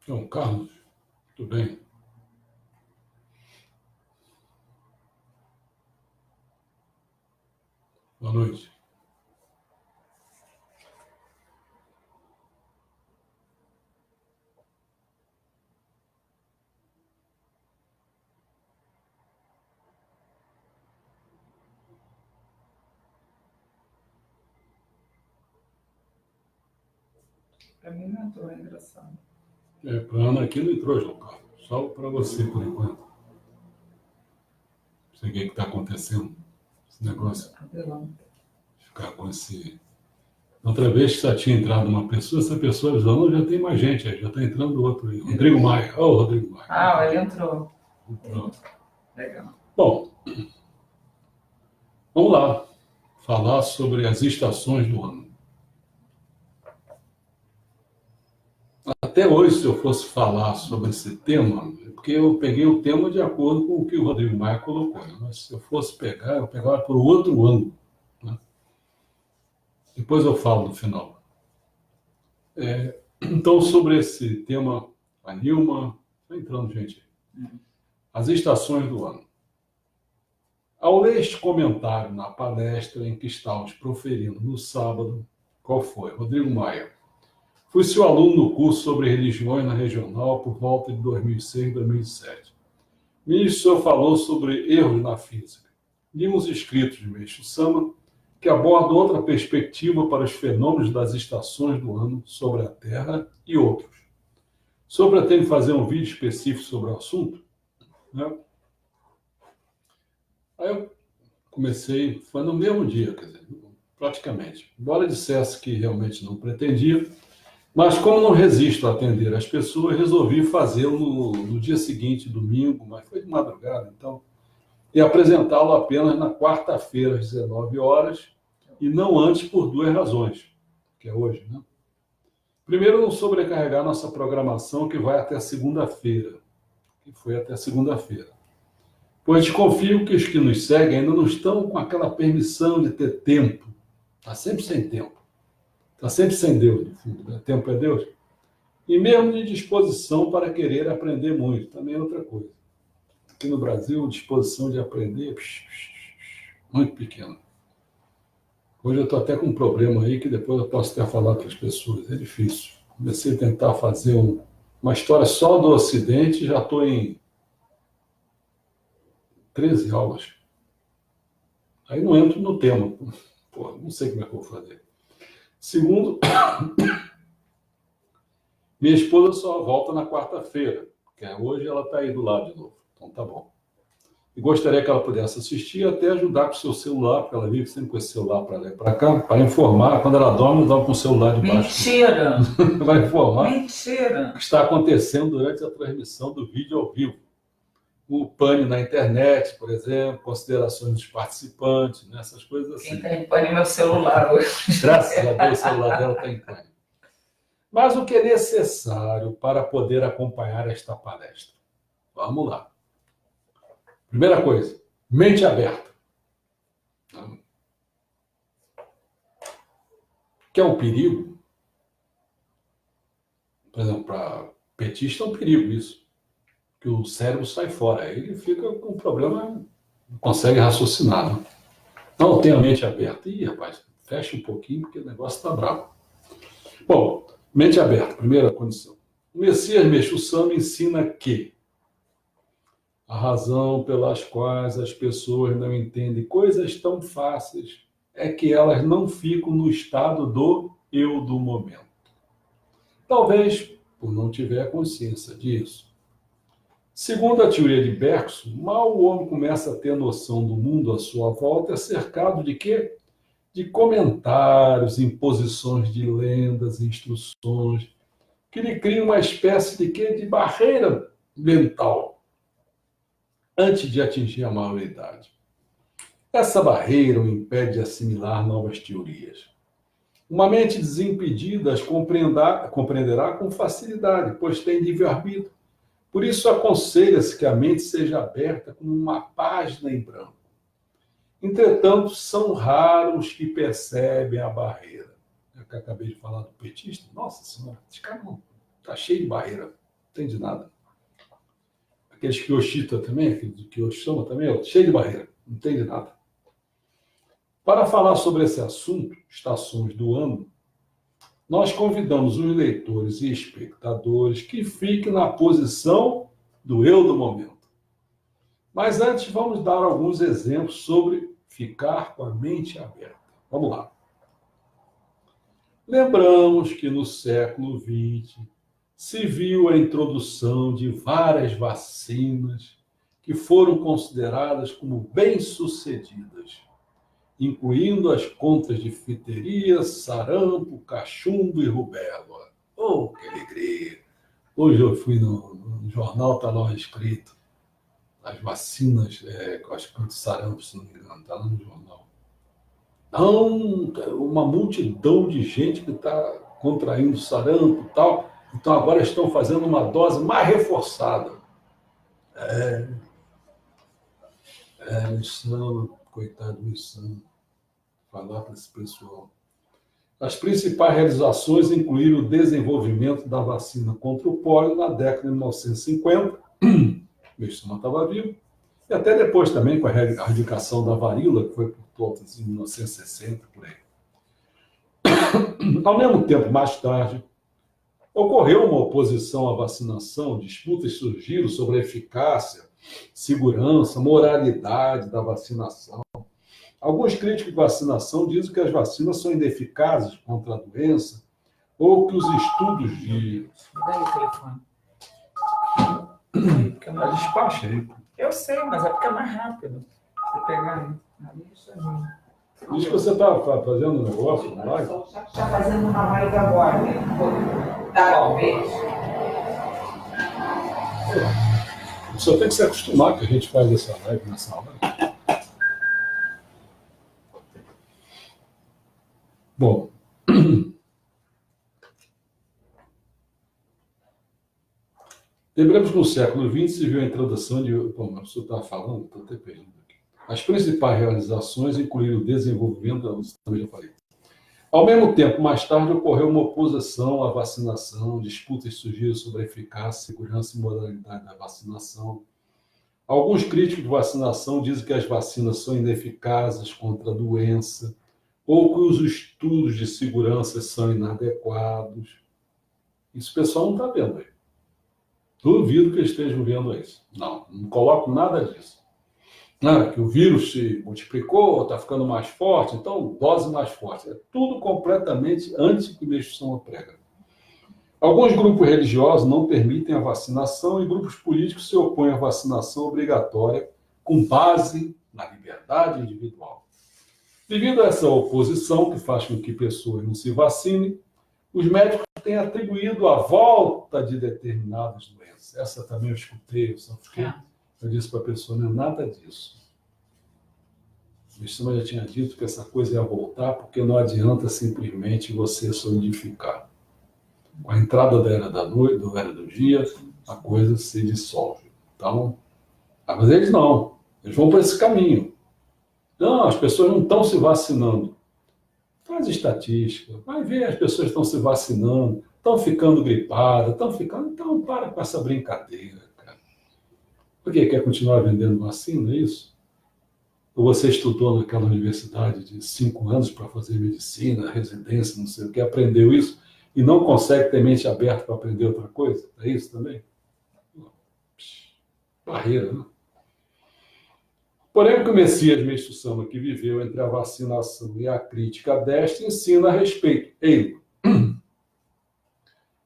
João Carlos, tudo bem? Boa noite. Para mim não entrou, é engraçado. Para a Ana aqui não entrou, João Carlos. Só para você, por enquanto. Não sei o que está acontecendo. Esse negócio, Apelão. ficar com esse... Outra vez que só tinha entrado uma pessoa, essa pessoa avisou, não, já tem mais gente aí, já está entrando outro aí. Rodrigo Maia. Ô, Rodrigo Maia. Ah, ele entrou. Entrou. Legal. Bom, vamos lá. Falar sobre as estações do ano. Até hoje, se eu fosse falar sobre esse tema, porque eu peguei o tema de acordo com o que o Rodrigo Maia colocou, né? Mas se eu fosse pegar, eu pegava por outro ângulo, né? Depois eu falo no final. Então, sobre esse tema, a Nilma, está entrando gente aí. As estações do ano. Ao ler este comentário na palestra em que estávamos proferindo no sábado, qual foi? Rodrigo Maia. Fui seu aluno no curso sobre religiões na regional por volta de 2006, 2007. O senhor falou sobre erros na física. Vimos escritos de Meixo Sama que abordam outra perspectiva para os fenômenos das estações do ano sobre a Terra e outros. O senhor pretende fazer um vídeo específico sobre o assunto? Né? Aí eu comecei, foi no mesmo dia, quer dizer, praticamente. Embora dissesse que realmente não pretendia, mas como não resisto a atender as pessoas, resolvi fazê-lo no dia seguinte, domingo, mas foi de madrugada, então, e apresentá-lo apenas na quarta-feira, às 19 horas, e não antes por duas razões, que é hoje, né? Primeiro, não sobrecarregar nossa programação, que vai até segunda-feira, que foi até segunda-feira. Pois desconfio que os que nos seguem ainda não estão com aquela permissão de ter tempo. Está sempre sem tempo. Está sempre sem Deus, no fundo. Né? Tempo é Deus. E mesmo de disposição para querer aprender muito. Também é outra coisa. Aqui no Brasil, disposição de aprender muito pequena. Hoje eu estou até com um problema aí que depois eu posso até falar para as pessoas. É difícil. Comecei a tentar fazer uma história só do Ocidente e já estou em 13 aulas. Aí não entro no tema. Pô, não sei como é que eu vou fazer. Segundo, minha esposa só volta na quarta-feira, porque hoje ela está aí do lado de novo. Então tá bom. E gostaria que ela pudesse assistir e até ajudar com o seu celular, porque ela vive sempre com esse celular para lá e para cá, para informar. Quando ela dorme, dorme com o celular de baixo. Mentira! Vai informar Mentira! o que está acontecendo durante a transmissão do vídeo ao vivo. O pane na internet, por exemplo, considerações dos participantes, né? Essas coisas assim. Quem está em pane é meu celular hoje. Graças a Deus, o celular dela está em pane. Mas o que é necessário para poder acompanhar esta palestra? Vamos lá. Primeira coisa, mente aberta. Que é um perigo. Por exemplo, para petista é um perigo isso. Que o cérebro sai fora. Aí ele fica com um problema, não consegue raciocinar. Né? Não tem a mente aberta. Ih, rapaz, fecha um pouquinho porque o negócio está bravo. Bom, mente aberta, primeira condição. O Messias Meixo Sama ensina que a razão pelas quais as pessoas não entendem coisas tão fáceis é que elas não ficam no estado do eu do momento. Talvez por não tiver consciência disso. Segundo a teoria de Bergson, mal o homem começa a ter noção do mundo à sua volta, é cercado de quê? De comentários, imposições de lendas, instruções, que lhe criam uma espécie de quê? De barreira mental antes de atingir a maioridade. Essa barreira o impede de assimilar novas teorias. Uma mente desimpedida as compreenderá com facilidade, pois tem livre-arbítrio. Por isso, aconselha-se que a mente seja aberta como uma página em branco. Entretanto, são raros os que percebem a barreira. É o que eu acabei de falar do petista. Nossa Senhora, esse cara está cheio de barreira. entende nada. Aqueles Kyoshita também, aqueles do Kyoshima também, cheio de barreira, não entende nada. Para falar sobre esse assunto, estações do ano, nós convidamos os leitores e espectadores que fiquem na posição do eu do momento. Mas antes, vamos dar alguns exemplos sobre ficar com a mente aberta. Vamos lá. Lembramos que no século XX se viu a introdução de várias vacinas que foram consideradas como bem-sucedidas, incluindo as contra de difteria, sarampo, cachumbo e rubéola. Oh, que alegria! Hoje eu fui no jornal, está lá escrito, as vacinas, acho que de sarampo, se não me engano, está lá no jornal. Não, uma multidão de gente que está contraindo sarampo e tal, então agora estão fazendo uma dose mais reforçada. Insano, coitado do insano. Falar para esse pessoal. As principais realizações incluíram o desenvolvimento da vacina contra o pólio na década de 1950, meu insano estava vivo, e até depois também com a erradicação da varíola, que foi por volta de 1960, por aí. Ao mesmo tempo, mais tarde, ocorreu uma oposição à vacinação, disputas surgiram sobre a eficácia, segurança, moralidade da vacinação. Alguns críticos de vacinação dizem que as vacinas são ineficazes contra a doença ou que os estudos de... Dá aí o telefone. Despacha aí. Eu sei, mas é porque é mais rápido. Você pegar ali, isso aí. Diz que você está fazendo um negócio na live. Está fazendo uma live agora. Talvez. Você tem que se acostumar que a gente faz essa live nessa hora. Bom. Lembramos que no século XX se viu a introdução de... Bom, mas você estava falando, estou até perdido aqui. As principais realizações incluíram o desenvolvimento da... Também já falei. Ao mesmo tempo, mais tarde, ocorreu uma oposição à vacinação, disputas surgiram sobre a eficácia, segurança e moralidade da vacinação. Alguns críticos de vacinação dizem que as vacinas são ineficazes contra a doença ou que os estudos de segurança são inadequados. Isso o pessoal não está vendo aí. Duvido que estejam vendo isso. Não coloco nada disso. Que o vírus se multiplicou, está ficando mais forte, então dose mais forte. É tudo completamente anti que o Meixo prega. Alguns grupos religiosos não permitem a vacinação e grupos políticos se opõem à vacinação obrigatória com base na liberdade individual. Devido a essa oposição, que faz com que pessoas não se vacinem, os médicos têm atribuído a volta de determinadas doenças. Essa também eu escutei, eu disse para a pessoa, não é nada disso. O Meixo já tinha dito que essa coisa ia voltar, porque não adianta simplesmente você solidificar. Com a entrada da era da noite, da era do dia, a coisa se dissolve. Então, mas eles não. Eles vão por esse caminho. Não, as pessoas não estão se vacinando. Faz estatística, vai ver, as pessoas estão se vacinando, estão ficando gripadas, então para com essa brincadeira, cara. Por que quer continuar vendendo vacina, é isso? Ou você estudou naquela universidade de 5 anos para fazer medicina, residência, não sei o que, aprendeu isso e não consegue ter mente aberta para aprender outra coisa? É isso também? Barreira, né? Porém, o que o Messias Meixo Sama, que viveu entre a vacinação e a crítica desta, ensina a respeito.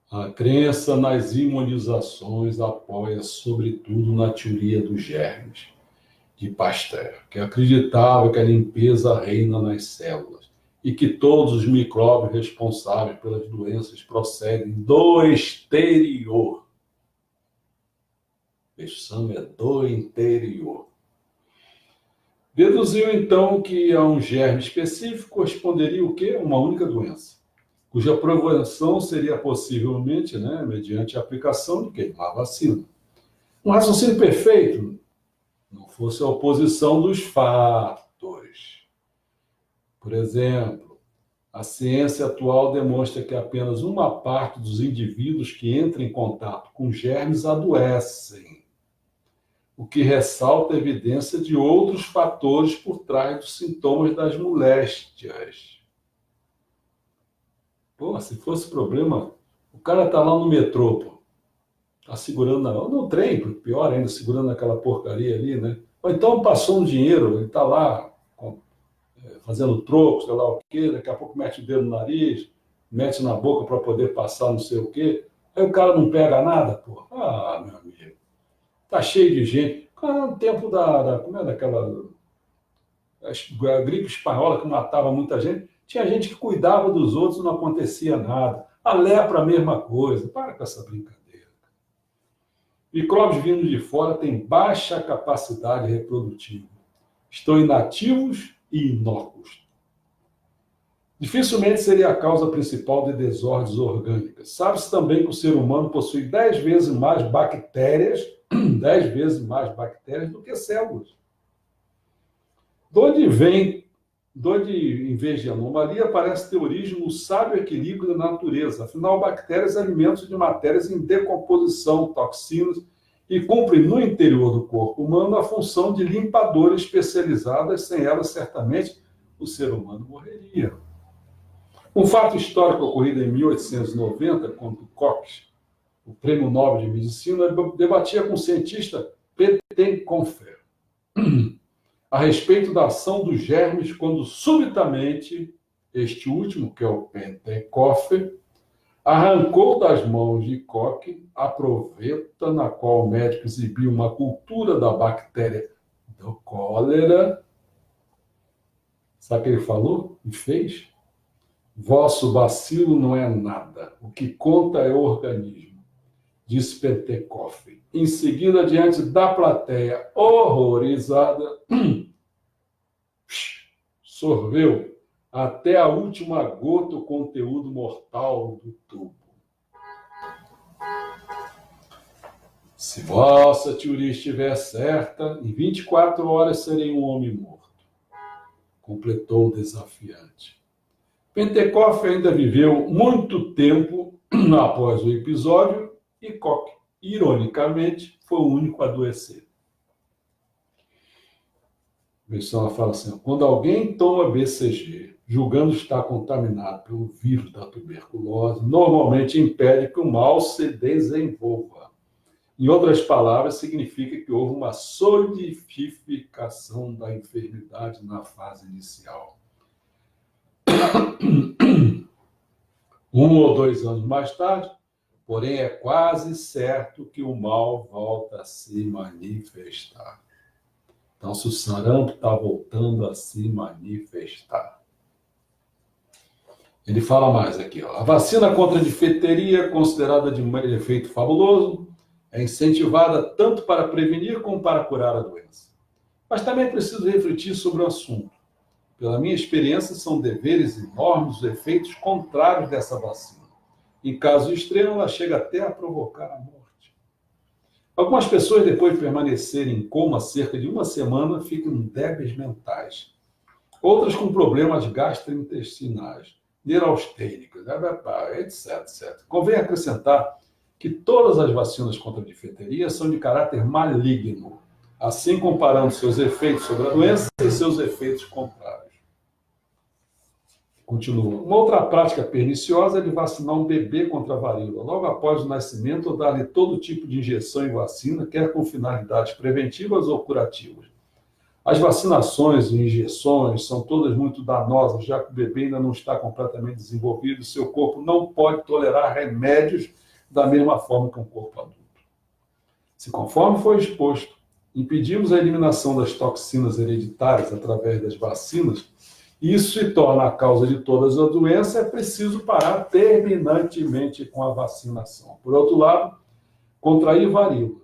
A crença nas imunizações apoia, sobretudo, na teoria dos germes de Pasteur, que acreditava que a limpeza reina nas células e que todos os micróbios responsáveis pelas doenças procedem do exterior. Meixo Sama é do interior. Deduziu, então, que a um germe específico corresponderia o quê? Uma única doença, cuja prevenção seria possivelmente, mediante a aplicação de quê? Uma vacina. Um raciocínio perfeito, não fosse a oposição dos fatos. Por exemplo, A ciência atual demonstra que apenas uma parte dos indivíduos que entram em contato com germes adoecem, o que ressalta a evidência de outros fatores por trás dos sintomas das moléstias. Pô, se fosse problema, o cara tá lá no metrô, pô, tá segurando no trem, pior ainda, segurando aquela porcaria ali, né? Ou então passou um dinheiro, ele tá lá fazendo trocos, sei lá o quê, daqui a pouco mete o dedo no nariz, mete na boca para poder passar não sei o quê. Aí o cara não pega nada, pô. Ah, meu amigo, tá cheio de gente. Cara, no tempo como é daquela a gripe espanhola que matava muita gente, tinha gente que cuidava dos outros e não acontecia nada. A lepra, a mesma coisa. Para com essa brincadeira. Micróbios vindos de fora têm baixa capacidade reprodutiva. Estão inativos e inócuos. Dificilmente seria a causa principal de desordens orgânicas. Sabe-se também que o ser humano possui 10 vezes mais bactérias, 10 vezes mais bactérias do que células. De onde, em vez de anomalia, parece ter origem no sábio equilíbrio da natureza. Afinal, bactérias alimentam de matérias em decomposição, toxinas, e cumprem no interior do corpo humano a função de limpadora especializada. Sem elas, certamente, o ser humano morreria. Um fato histórico ocorrido em 1890, quando Koch, o prêmio Nobel de Medicina, debatia com o cientista Pettenkofer a respeito da ação dos germes quando, subitamente, este último, que é o Pettenkofer, arrancou das mãos de Koch a proveta na qual o médico exibiu uma cultura da bactéria do cólera. Sabe o que ele falou e fez? Vosso bacilo não é nada. O que conta é o organismo, disse Pettenkofer. Em seguida, diante da plateia horrorizada, sorveu até a última gota o conteúdo mortal do tubo. Se vossa teoria estiver certa, em 24 horas serei um homem morto, completou o desafiante. Pettenkofer ainda viveu muito tempo após o episódio e Koch, ironicamente, foi o único a adoecer. A pessoa fala assim, quando alguém toma BCG, julgando estar contaminado pelo vírus da tuberculose, normalmente impede que o mal se desenvolva. Em outras palavras, significa que houve uma solidificação da enfermidade na fase inicial. 1 ou 2 anos mais tarde, porém, é quase certo que o mal volta a se manifestar. Então, se o sarampo está voltando a se manifestar. Ele fala mais aqui. A vacina contra a difteria, considerada de um efeito fabuloso, é incentivada tanto para prevenir como para curar a doença. Mas também é preciso refletir sobre o assunto. Pela minha experiência, são deveres enormes os efeitos contrários dessa vacina. Em caso extremo, ela chega até a provocar a morte. Algumas pessoas, depois de permanecerem em coma cerca de 1 semana, ficam débeis mentais. Outras com problemas gastrointestinais, neurastênicos, etc. Convém acrescentar que todas as vacinas contra a difteria são de caráter maligno, assim comparando seus efeitos sobre a doença e seus efeitos contrários. Continua. Uma outra prática perniciosa é de vacinar um bebê contra a varíola, logo após o nascimento, ou dar-lhe todo tipo de injeção e vacina, quer com finalidades preventivas ou curativas. As vacinações e injeções são todas muito danosas, já que o bebê ainda não está completamente desenvolvido e seu corpo não pode tolerar remédios da mesma forma que um corpo adulto. Se, conforme foi exposto, impedimos a eliminação das toxinas hereditárias através das vacinas, isso se torna a causa de todas as doenças, é preciso parar terminantemente com a vacinação. Por outro lado, contrair varíola,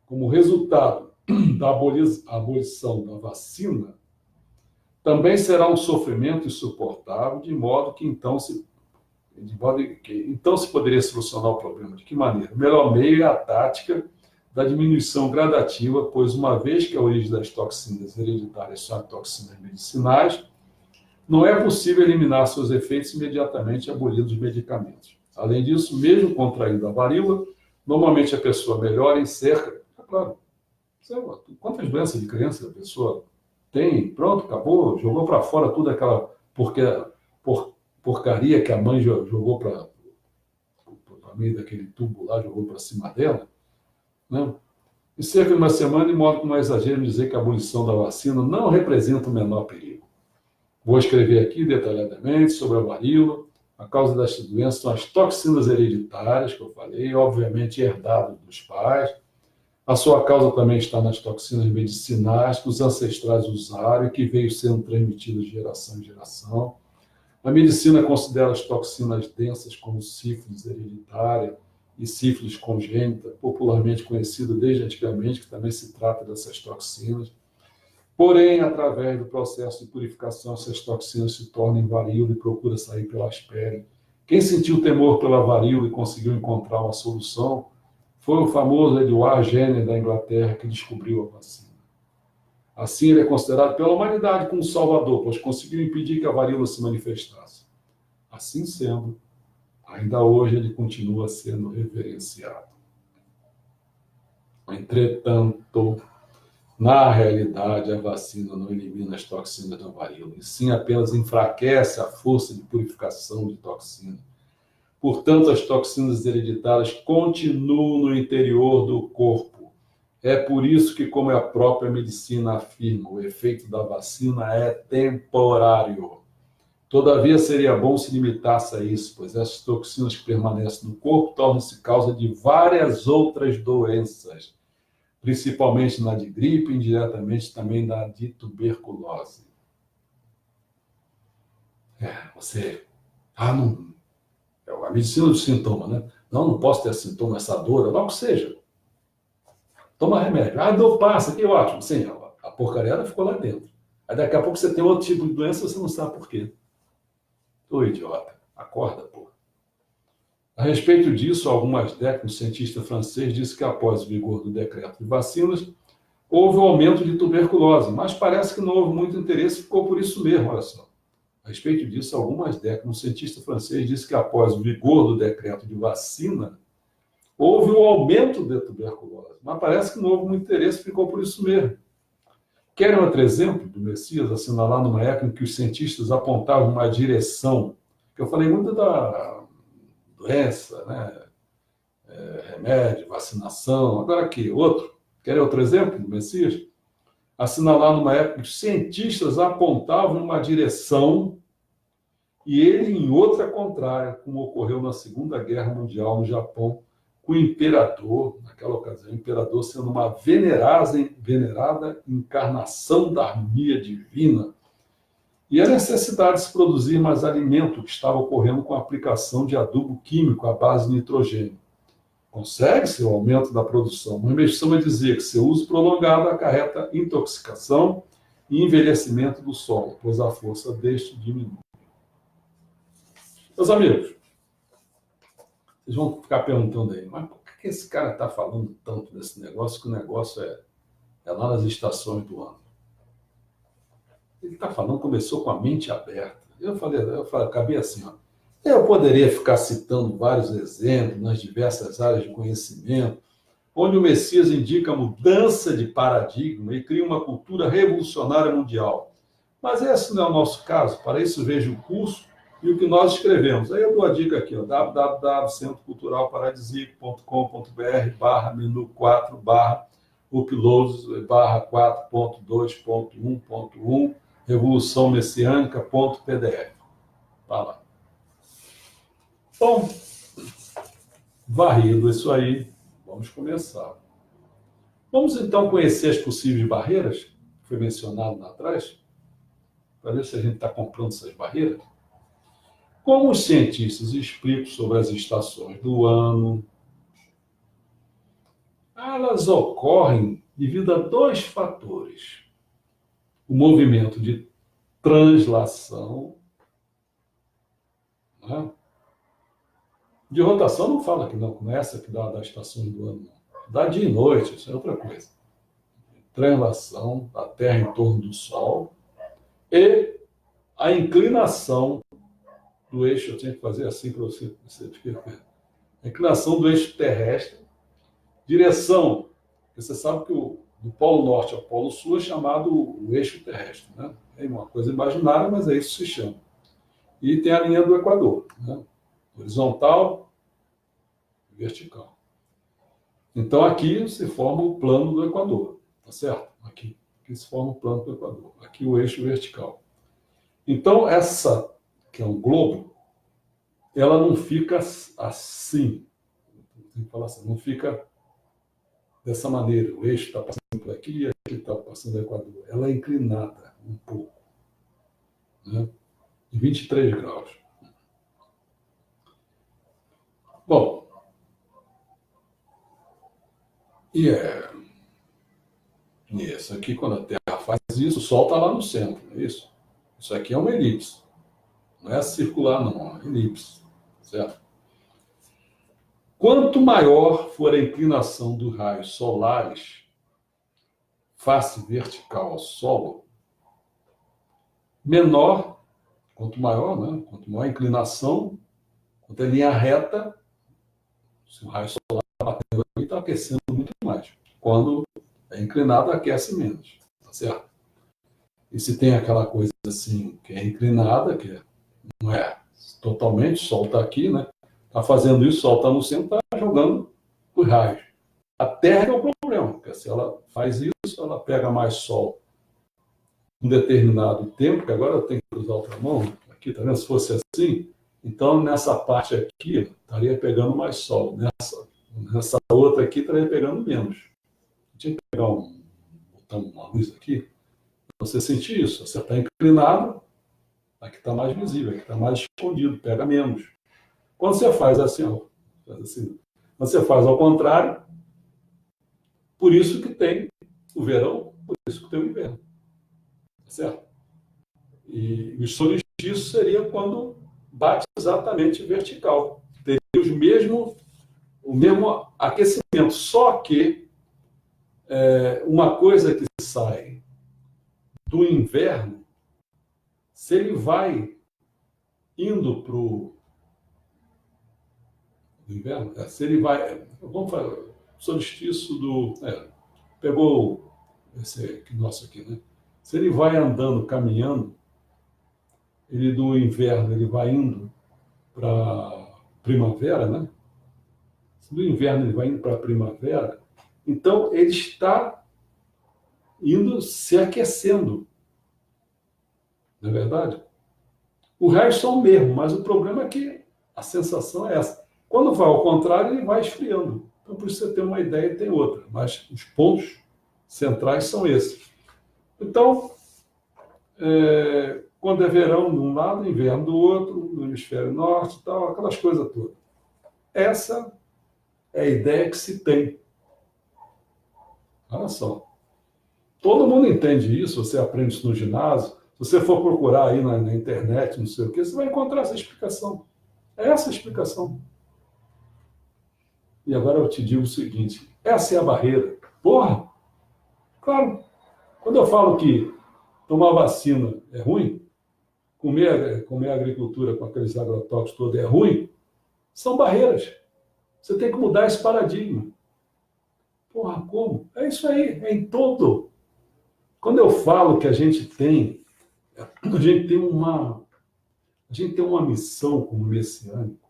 como resultado da abolição da vacina, também será um sofrimento insuportável, de modo que então se poderia solucionar o problema. De que maneira? O melhor meio é a tática da diminuição gradativa, pois uma vez que a origem das toxinas hereditárias são toxinas medicinais, não é possível eliminar seus efeitos imediatamente abolindo os medicamentos. Além disso, mesmo contraindo a varíola, normalmente a pessoa melhora em cerca... Claro, quantas doenças de criança a pessoa tem? Pronto, acabou, jogou para fora tudo aquela porcaria que a mãe jogou para meio daquele tubo lá, jogou para cima dela, né? Em cerca de uma semana, de modo que não é exagero dizer que a abolição da vacina não representa o menor perigo. Vou escrever aqui detalhadamente sobre a varíola. A causa desta doença são as toxinas hereditárias, que eu falei, obviamente herdadas dos pais. A sua causa também está nas toxinas medicinais que os ancestrais usaram e que veio sendo transmitidas de geração em geração. A medicina considera as toxinas densas como sífilis hereditária e sífilis congênita, popularmente conhecida desde antigamente, que também se trata dessas toxinas. Porém, através do processo de purificação, essas toxinas se tornam varíola e procura sair pelas peles. Quem sentiu temor pela varíola e conseguiu encontrar uma solução foi o famoso Edward Jenner da Inglaterra, que descobriu a vacina. Assim, ele é considerado pela humanidade como salvador, pois conseguiu impedir que a varíola se manifestasse. Assim sendo, ainda hoje ele continua sendo reverenciado. Entretanto, na realidade, a vacina não elimina as toxinas da varíola, e sim apenas enfraquece a força de purificação de toxinas. Portanto, as toxinas hereditárias continuam no interior do corpo. É por isso que, como a própria medicina afirma, o efeito da vacina é temporário. Todavia, seria bom se limitasse a isso, pois essas toxinas que permanecem no corpo tornam-se causa de várias outras doenças, principalmente na de gripe e indiretamente também na de tuberculose. Não... A medicina do sintoma, né? Não posso ter sintoma, essa dor, logo seja. Toma remédio. A dor passa, que ótimo. Sim, a porcaria ficou lá dentro. Aí daqui a pouco você tem outro tipo de doença, você não sabe por quê. Ô idiota, acorda, pô. A respeito disso, há algumas décadas, um cientista francês disse que após o vigor do decreto de vacinas, houve um aumento de tuberculose, mas parece que não houve muito interesse, ficou por isso mesmo, olha só. A respeito disso, há algumas décadas, um cientista francês disse que após o vigor do decreto de vacina, houve um aumento de tuberculose, mas parece que não houve muito interesse, ficou por isso mesmo. Querem outro exemplo do Messias, assinalado numa época em que os cientistas apontavam uma direção, que eu falei muito da doença, né? Remédio, vacinação, agora aqui, outro. Querem outro exemplo do Messias? Assinalar numa época que os cientistas apontavam uma direção e ele em outra contrária, como ocorreu na Segunda Guerra Mundial no Japão, com o imperador, naquela ocasião, o imperador sendo uma venerada encarnação da harmonia divina, e a necessidade de se produzir mais alimento, que estava ocorrendo com a aplicação de adubo químico à base de nitrogênio. Consegue-se o aumento da produção, mas me costuma dizer que seu uso prolongado acarreta intoxicação e envelhecimento do solo, pois a força deste diminui. Meus amigos, vocês vão ficar perguntando aí, mas por que esse cara está falando tanto desse negócio, que o negócio é lá nas estações do ano? Ele está falando, começou com a mente aberta. Eu acabei assim, ó. Eu poderia ficar citando vários exemplos nas diversas áreas de conhecimento, onde o Messias indica a mudança de paradigma e cria uma cultura revolucionária mundial. Mas esse não é o nosso caso. Para isso, veja o curso e o que nós escrevemos. Aí eu dou a dica aqui, www.centrocultural.paradisico.com.br/menu 4/uploads/4.2.1.1 Revolução Messiânica.pdf. Tá lá. Bom, varrido isso aí, vamos começar. Vamos então conhecer as possíveis barreiras, que foi mencionado lá atrás, para ver se a gente está comprando essas barreiras. Como os cientistas explicam sobre as estações do ano, elas ocorrem devido a dois fatores. O movimento de translação, né? De rotação não fala que não, não é essa que dá das estações do ano, não. Dá dia e noite, isso é outra coisa. Translação da Terra em torno do Sol e a inclinação do eixo, eu tinha que fazer assim para você ficar. A inclinação do eixo terrestre, direção, você sabe que do Polo Norte ao Polo Sul é chamado o eixo terrestre, né? É uma coisa imaginária, mas é isso que se chama. E tem a linha do Equador, né? Horizontal, vertical. Então aqui se forma o plano do Equador, tá certo? Aqui se forma o plano do Equador. Aqui o eixo vertical. Então essa, que é um globo, ela não fica assim. Tem que falar assim, não fica dessa maneira. O eixo está passando por aqui e aqui está passando o Equador. Ela é inclinada um pouco, né? De 23 graus. Bom, isso aqui, quando a Terra faz isso, o Sol está lá no centro, não é isso? Isso aqui é uma elipse. Não é circular, não, é uma elipse. Certo? Quanto maior for a inclinação dos raios solares face vertical ao solo, menor, quanto maior, né? Quanto maior a inclinação, quanto é linha reta, se o raio solar está batendo aqui, está aquecendo muito mais. Quando é inclinado, aquece menos. Tá certo? E se tem aquela coisa assim, que é inclinada, que não é totalmente, o Sol está aqui, né? Está fazendo isso, o Sol está no centro, está jogando os raios. A Terra é o problema, porque se ela faz isso, ela pega mais Sol um determinado tempo, que agora eu tenho que usar outra mão, aqui, tá vendo? Se fosse assim, então nessa parte aqui, estaria pegando mais Sol. Nessa outra aqui, estaria pegando menos. Tinha que pegar botar uma luz aqui, para você sentir isso. Você está inclinado, aqui está mais visível, aqui está mais escondido, pega menos. Quando você faz assim, ó, quando você faz ao contrário, por isso que tem o verão, por isso que tem o inverno. Certo? E o solstício seria quando bate exatamente vertical. Teria o mesmo aquecimento, só que uma coisa que sai do inverno, se ele vai indo para o inverno, se ele vai. Vamos falar, solstício do. Pegou esse aqui, nosso aqui, né? Se ele vai andando, caminhando, ele do inverno ele vai indo para primavera, né? Se do inverno ele vai indo para a primavera, então ele está indo se aquecendo, não é verdade? O raio são o mesmo, mas o problema é que a sensação é essa. Quando vai ao contrário, ele vai esfriando. Então, por isso você tem uma ideia e tem outra. Mas os pontos centrais são esses. Então, quando é verão de um lado, inverno do outro, no hemisfério norte e tal, aquelas coisas todas. Essa é a ideia que se tem. Olha só. Todo mundo entende isso, você aprende isso no ginásio. Se você for procurar aí na internet, não sei o quê, você vai encontrar essa explicação. É essa a explicação. E agora eu te digo o seguinte, essa é a barreira. Porra! Claro, quando eu falo que tomar vacina é ruim, comer a agricultura com aqueles agrotóxicos todos é ruim, são barreiras. Você tem que mudar esse paradigma. Porra, como? É isso aí, é em todo. Quando eu falo que a gente tem uma missão como messiânico,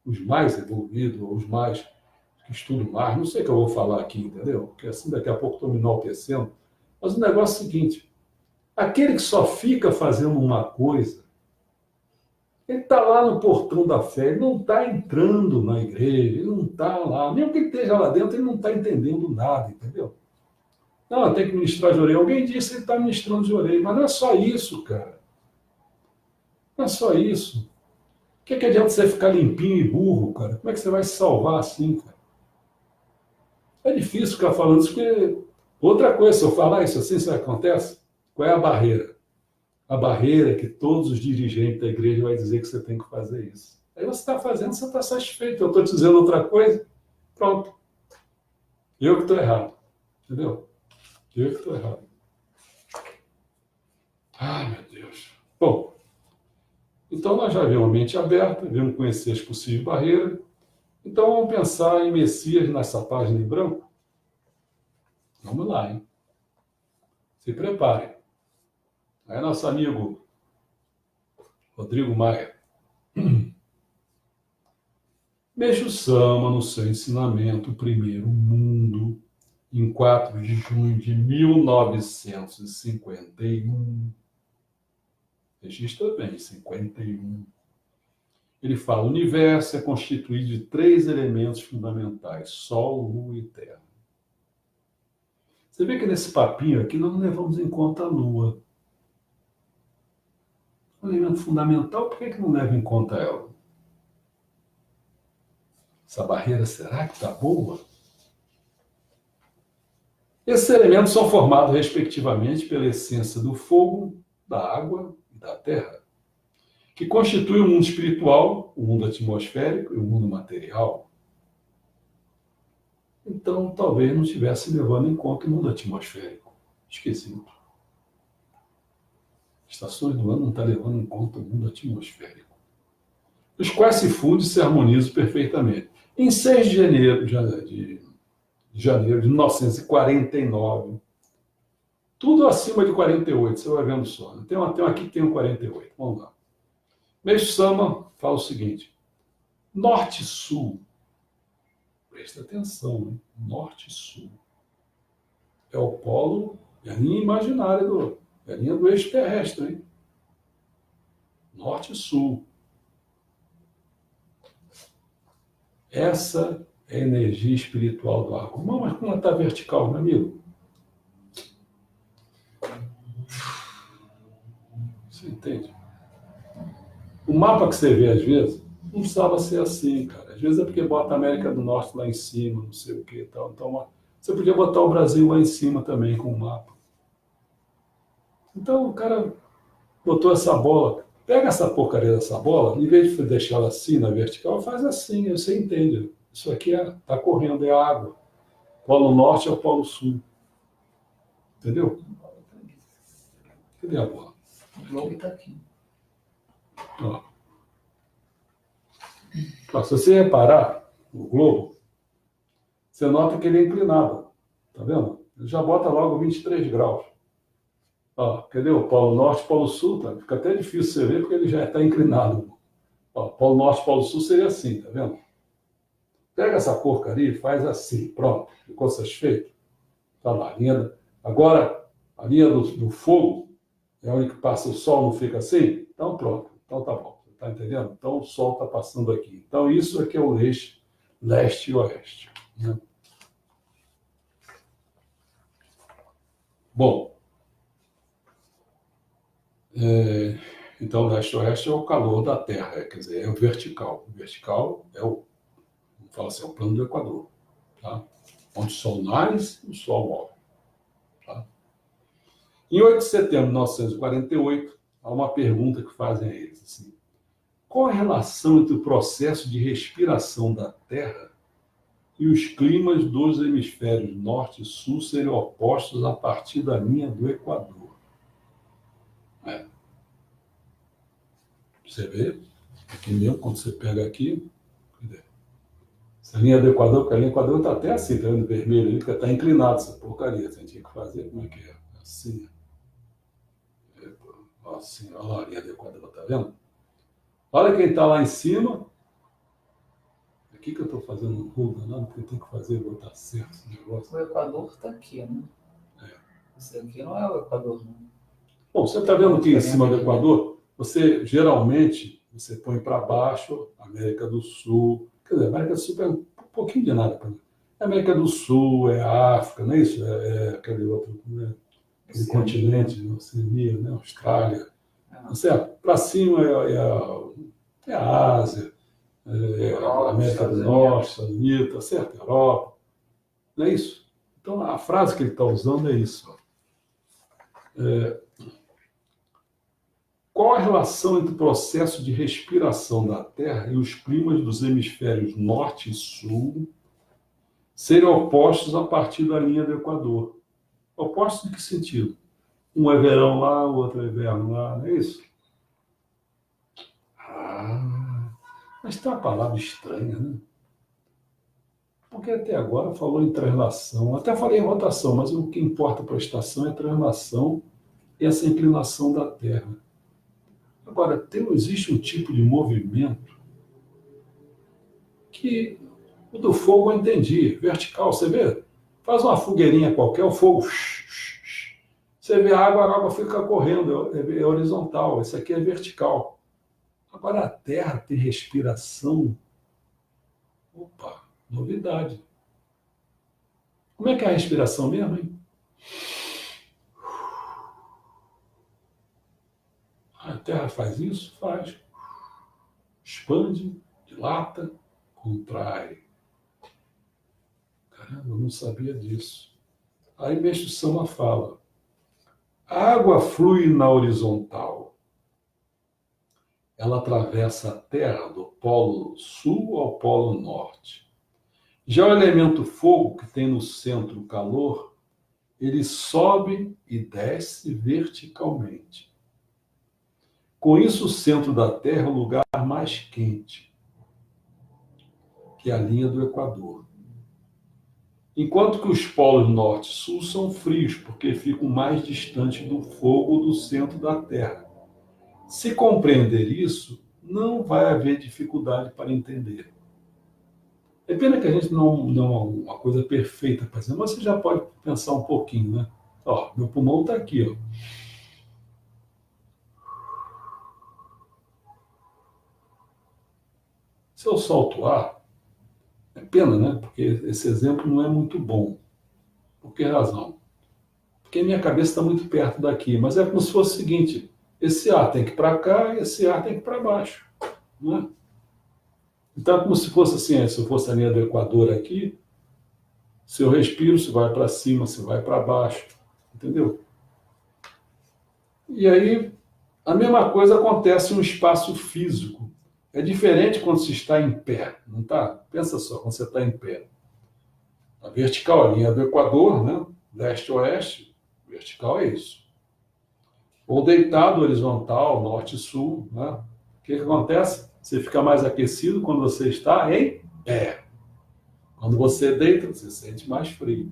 os mais evoluídos, os mais que estudam mais, não sei o que eu vou falar aqui, entendeu? Porque assim daqui a pouco estou me enaltecendo. Mas o negócio é o seguinte, aquele que só fica fazendo uma coisa, ele está lá no portão da fé, ele não está entrando na igreja, ele não está lá, mesmo que ele esteja lá dentro, ele não está entendendo nada, entendeu? Não, tem que ministrar de orelha. Alguém disse que ele está ministrando de orelha, mas não é só isso, cara. Não é só isso. O que adianta você ficar limpinho e burro, cara? Como é que você vai se salvar assim, cara? É difícil ficar falando isso, porque outra coisa, se eu falar isso assim, isso acontece? Qual é a barreira? A barreira é que todos os dirigentes da igreja vão dizer que você tem que fazer isso. Aí você está fazendo, você está satisfeito. Eu estou te dizendo outra coisa, pronto. Eu que estou errado. Entendeu? Eu que estou errado. Ai, meu Deus. Bom, Então, nós já vimos a mente aberta, vimos conhecer as possíveis barreiras. Então, vamos pensar em Messias nessa página em branco? Vamos lá, hein? Se preparem. Aí, nosso amigo Rodrigo Maia. Meixo Sama, no seu ensinamento Primeiro Mundo, em 4 de junho de 1951, registra bem, 51, ele fala: o universo é constituído de 3 elementos fundamentais, Sol, Lua e Terra. Você vê que nesse papinho aqui nós não levamos em conta a Lua. Um elemento fundamental, por que não leva em conta ela? Essa barreira, será que está boa? Esses elementos são formados, respectivamente, pela essência do fogo, da água e da terra, que constitui o mundo espiritual, o mundo atmosférico e o mundo material. Então, talvez não estivesse levando em conta o mundo atmosférico. Esquisito. Estações do ano não está levando em conta o mundo atmosférico, os quais se fundem e se harmonizam perfeitamente. Em 6 de janeiro de 1949, tudo acima de 48, você vai vendo só. Tem um aqui que tem um 48, vamos lá. Meixo Sama fala o seguinte: norte e sul, presta atenção, hein? Norte e sul é o polo, é a linha imaginária, é a linha do eixo terrestre, hein? Norte e sul. Essa é a energia espiritual do arco. Mas como ela está vertical, meu amigo? Você entende? O mapa que você vê, às vezes, não precisava ser assim, cara. Às vezes é porque bota a América do Norte lá em cima, não sei o que e tal. Então, você podia botar o Brasil lá em cima também com o mapa. Então, o cara botou essa bola. Pega essa porcaria dessa bola, em vez de deixar ela assim, na vertical, faz assim, você entende. Isso aqui está correndo, é água. Polo Norte é o Polo Sul. Entendeu? Cadê a bola? O globo está aqui. Ó. Ó, se você reparar o globo, você nota que ele é inclinado. Tá vendo? Ele já bota logo 23 graus. Ó, cadê o Polo Norte, Polo Sul? Tá? Fica até difícil você ver porque ele já está inclinado. Ó, Polo Norte, Polo Sul seria assim, tá vendo? Pega essa porcaria e faz assim, pronto. Ficou satisfeito? Tá lá, agora, a linha do fogo é onde que passa o sol, não fica assim? Então pronto, então tá bom. Tá entendendo? Então o sol está passando aqui. Então isso aqui é o eixo leste e oeste. Né? Bom, então leste e oeste é o calor da Terra, quer dizer, é o vertical. O vertical é o, vamos falar assim, é o plano do Equador. Tá? Onde o sol nasce e o sol morre. Tá? Em 8 de setembro de 1948, há uma pergunta que fazem a eles assim: qual a relação entre o processo de respiração da Terra e os climas dos hemisférios norte e sul serem opostos a partir da linha do Equador? Você vê, aqui mesmo, quando você pega aqui, essa linha do Equador, porque a linha do Equador está até assim, tá vendo vermelho ali, porque está inclinado essa porcaria. Você tinha que fazer, como é que é? Assim. Assim, olha lá a linha do Equador, tá vendo? Olha quem está lá em cima. Aqui que eu estou fazendo um ruga, não, porque eu tenho que fazer, botar certo esse negócio. O Equador está aqui, né? Esse aqui não é o Equador, não. Bom, você está vendo aqui em cima do Equador? Você, geralmente, você põe para baixo América do Sul. Quer dizer, América do Sul é um pouquinho de nada para mim. América do Sul, é África, não é isso? É aquele outro, né? Aquele continente, Oceania, né? Austrália. Para cima é a Ásia, a América do Norte, Estados Unidos, tá certo? Europa. Não é isso? Então, a frase que ele está usando é isso. Qual a relação entre o processo de respiração da Terra e os climas dos hemisférios norte e sul serem opostos a partir da linha do Equador? Opostos em que sentido? Um é verão lá, o outro é inverno lá, não é isso? Mas tem uma palavra estranha, né? Porque até agora falou em translação, até falei em rotação, mas o que importa para a estação é a translação e essa inclinação da Terra. Agora, existe um tipo de movimento que o do fogo eu entendi, vertical, você vê? Faz uma fogueirinha qualquer, o fogo... Você vê a água fica correndo, é horizontal, isso aqui é vertical. Agora a Terra tem respiração. Opa, novidade. Como é que é a respiração mesmo, hein? A Terra faz isso? Faz. Expande, dilata, contrai. Caramba, eu não sabia disso. Aí Mestre Sama fala, a água flui na horizontal. Ela atravessa a Terra do polo sul ao polo norte. Já o elemento fogo, que tem no centro o calor, ele sobe e desce verticalmente. Com isso, o centro da Terra é o lugar mais quente, que é a linha do Equador. Enquanto que os polos norte e sul são frios, porque ficam mais distantes do fogo do centro da Terra. Se compreender isso, não vai haver dificuldade para entender. É pena que a gente não é uma coisa perfeita para dizer, mas você já pode pensar um pouquinho, né? Ó, meu pulmão está aqui, ó. Se eu solto o ar, é pena, né? Porque esse exemplo não é muito bom. Por que razão? Porque minha cabeça está muito perto daqui, mas é como se fosse o seguinte, esse ar tem que ir para cá e esse ar tem que ir para baixo, não é? Então é como se fosse assim, se eu fosse a linha do Equador aqui, se eu respiro, se vai para cima, se vai para baixo, entendeu? E aí, a mesma coisa acontece no espaço físico. É diferente quando se está em pé, não tá? Pensa só, quando você está em pé. A vertical, a linha do Equador, né? Leste-oeste, vertical é isso. Ou deitado, horizontal, norte-sul, né? O que acontece? Você fica mais aquecido quando você está em pé. Quando você deita, você sente mais frio.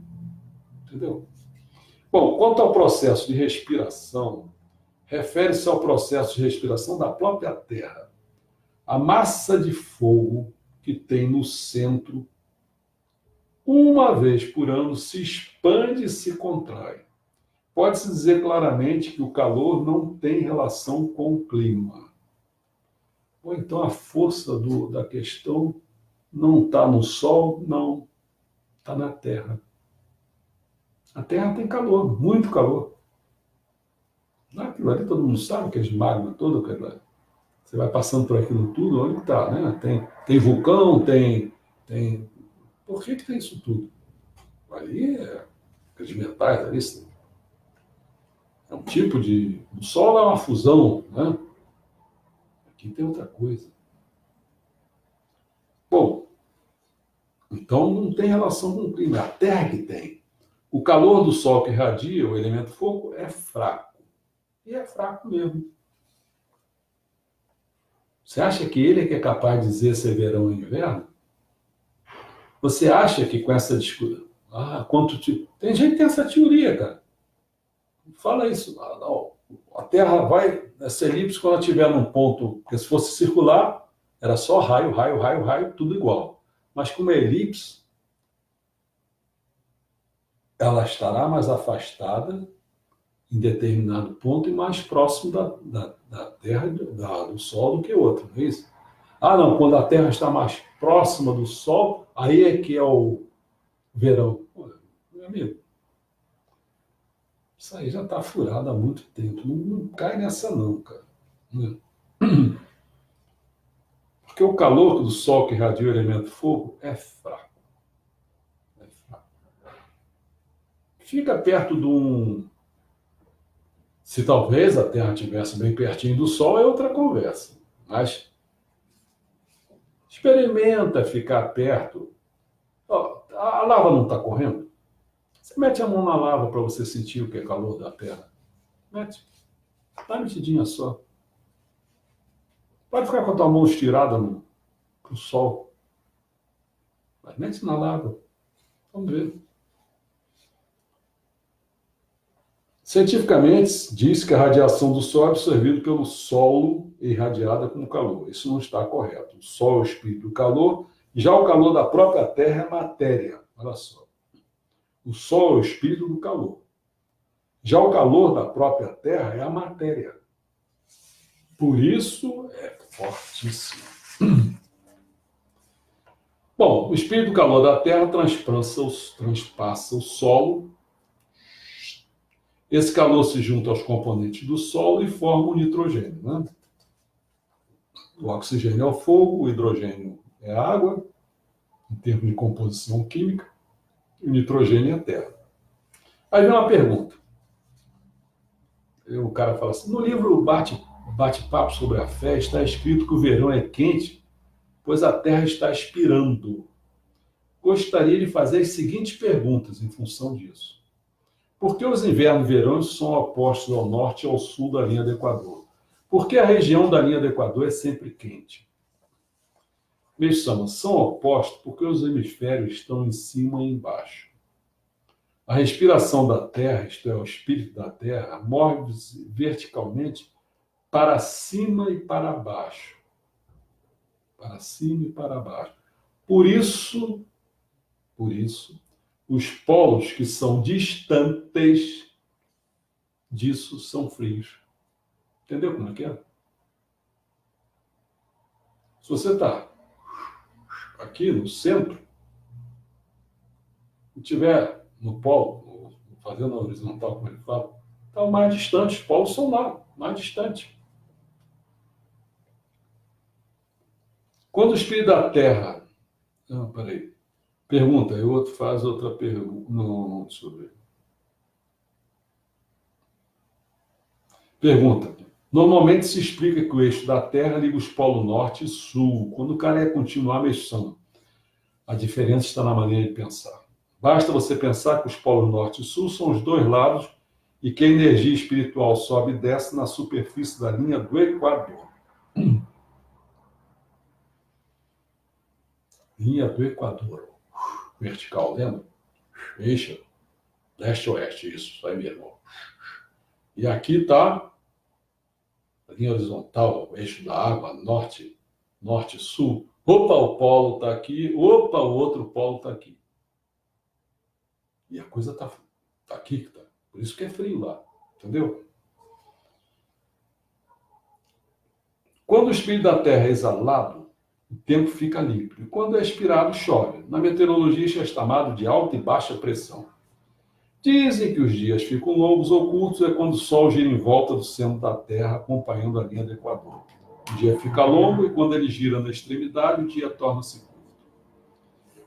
Entendeu? Bom, quanto ao processo de respiração, refere-se ao processo de respiração da própria Terra. A massa de fogo que tem no centro, uma vez por ano, se expande e se contrai. Pode-se dizer claramente que o calor não tem relação com o clima. Ou então a força da questão não está no Sol, não, está na Terra. A Terra tem calor, muito calor. Aquilo ali todo mundo sabe, que é de magma todo, você vai passando por aquilo tudo, onde está, né? Tem vulcão, tem... Por que tem isso tudo? Ali aqueles metais ali, é um tipo de... O Sol é uma fusão, né? Aqui tem outra coisa. Bom, então não tem relação com o clima, é a Terra que tem. O calor do Sol que irradia, o elemento fogo, é fraco. E é fraco mesmo. Você acha que ele é que é capaz de dizer se é verão ou inverno? Você acha que com essa discussão... Tem gente que tem essa teoria, cara. Fala isso. Não. A Terra vai nessa elipse quando ela estiver num ponto... Porque se fosse circular, era só raio, raio, raio, raio, tudo igual. Mas como é elipse, ela estará mais afastada em determinado ponto e mais próximo da Terra, do Sol do que outro, não é isso? Ah, não, quando a Terra está mais próxima do Sol, aí é que é o verão. Pô, meu amigo, isso aí já está furado há muito tempo. Não cai nessa não, cara. Porque o calor do Sol que irradia o elemento fogo é fraco. É fraco. Fica perto de um... Se talvez a Terra estivesse bem pertinho do Sol, é outra conversa. Mas experimenta ficar perto. Ó, a lava não está correndo? Você mete a mão na lava para você sentir o que é calor da Terra. Mete. Dá uma metidinha só. Pode ficar com a tua mão estirada para o Sol. Mas nem inalado. Vamos ver. Cientificamente, diz que a radiação do Sol é absorvida pelo solo e irradiada como calor. Isso não está correto. O Sol é o espírito do calor, já o calor da própria Terra é matéria. Olha só. O Sol é o espírito do calor. Já o calor da própria Terra é a matéria. Por isso, é fortíssimo. Bom, o espírito do calor da Terra transpassa o solo. Esse calor se junta aos componentes do solo e forma o nitrogênio, né? O oxigênio é o fogo, o hidrogênio é a água, em termos de composição química, e o nitrogênio é a terra. Aí vem uma pergunta. O cara fala assim, no livro Bate-Papo sobre a Fé está escrito que o verão é quente, pois a terra está expirando. Gostaria de fazer as seguintes perguntas em função disso. Por que os invernos e verões são opostos ao norte e ao sul da linha do Equador? Por que a região da linha do Equador é sempre quente? Meus são opostos porque os hemisférios estão em cima e embaixo. A respiração da Terra, isto é, o espírito da Terra, move-se verticalmente para cima e para baixo. Para cima e para baixo. Por isso, os polos que são distantes disso são frios. Entendeu como é que é? Se você está aqui no centro, e estiver no polo, fazendo a horizontal, como ele fala, está o mais distante, os polos são lá, mais distantes. Quando o espírito da Terra... Não, peraí. Pergunta, e o outro faz outra pergunta. Não, deixa eu ver. Pergunta. Normalmente se explica que o eixo da Terra liga os polos norte e sul, quando o cara é continuar mexendo. A diferença está na maneira de pensar. Basta você pensar que os polos norte e sul são os dois lados e que a energia espiritual sobe e desce na superfície da linha do Equador. Linha do Equador. Vertical, lembra? Eixo leste-oeste, isso aí mesmo. E aqui está a linha horizontal, o eixo da água, norte-sul. Opa, o polo está aqui. Opa, o outro polo está aqui. E a coisa está aqui. Tá. Por isso que é frio lá. Entendeu? Quando o espírito da Terra é exalado, o tempo fica líquido. E quando é expirado, chove. Na meteorologia, isso é chamado de alta e baixa pressão. Dizem que os dias ficam longos ou curtos é quando o Sol gira em volta do centro da Terra, acompanhando a linha do Equador. O dia fica longo e quando ele gira na extremidade, o dia torna-se curto.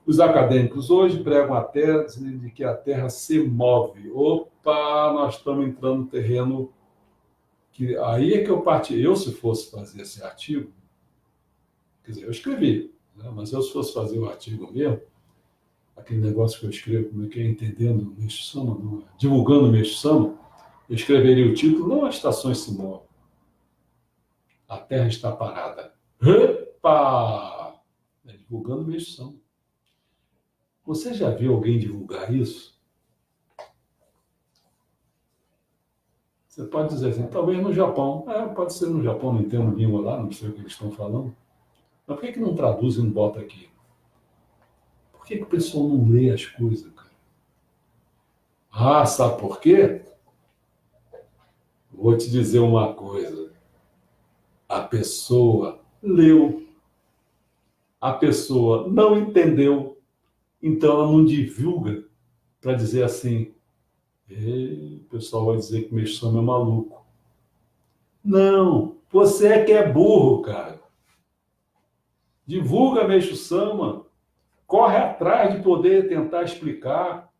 Os acadêmicos hoje pregam a tese de que a Terra se move. Opa, nós estamos entrando no terreno que... Aí é que eu parti. Eu, se fosse fazer esse artigo, quer dizer, eu escrevi, né? Mas eu, se fosse fazer o artigo mesmo, aquele negócio que eu escrevo, como é que é, entendendo o Meixo Sama, divulgando o Meixo Sama, eu escreveria o título, não as estações se movem, a Terra está parada. Epa! Divulgando o Meixo Sama. Você já viu alguém divulgar isso? Você pode dizer assim, talvez no Japão. Pode ser no Japão, não entendo língua lá, não sei o que eles estão falando. Mas por que não traduz e não bota aqui? Por que o pessoal não lê as coisas, cara? Sabe por quê? Vou te dizer uma coisa. A pessoa leu, a pessoa não entendeu, então ela não divulga para dizer assim, o pessoal vai dizer que o Meixo Sama é maluco. Não, você é que é burro, cara. Divulga Meixo Sama, corre atrás de poder tentar explicar.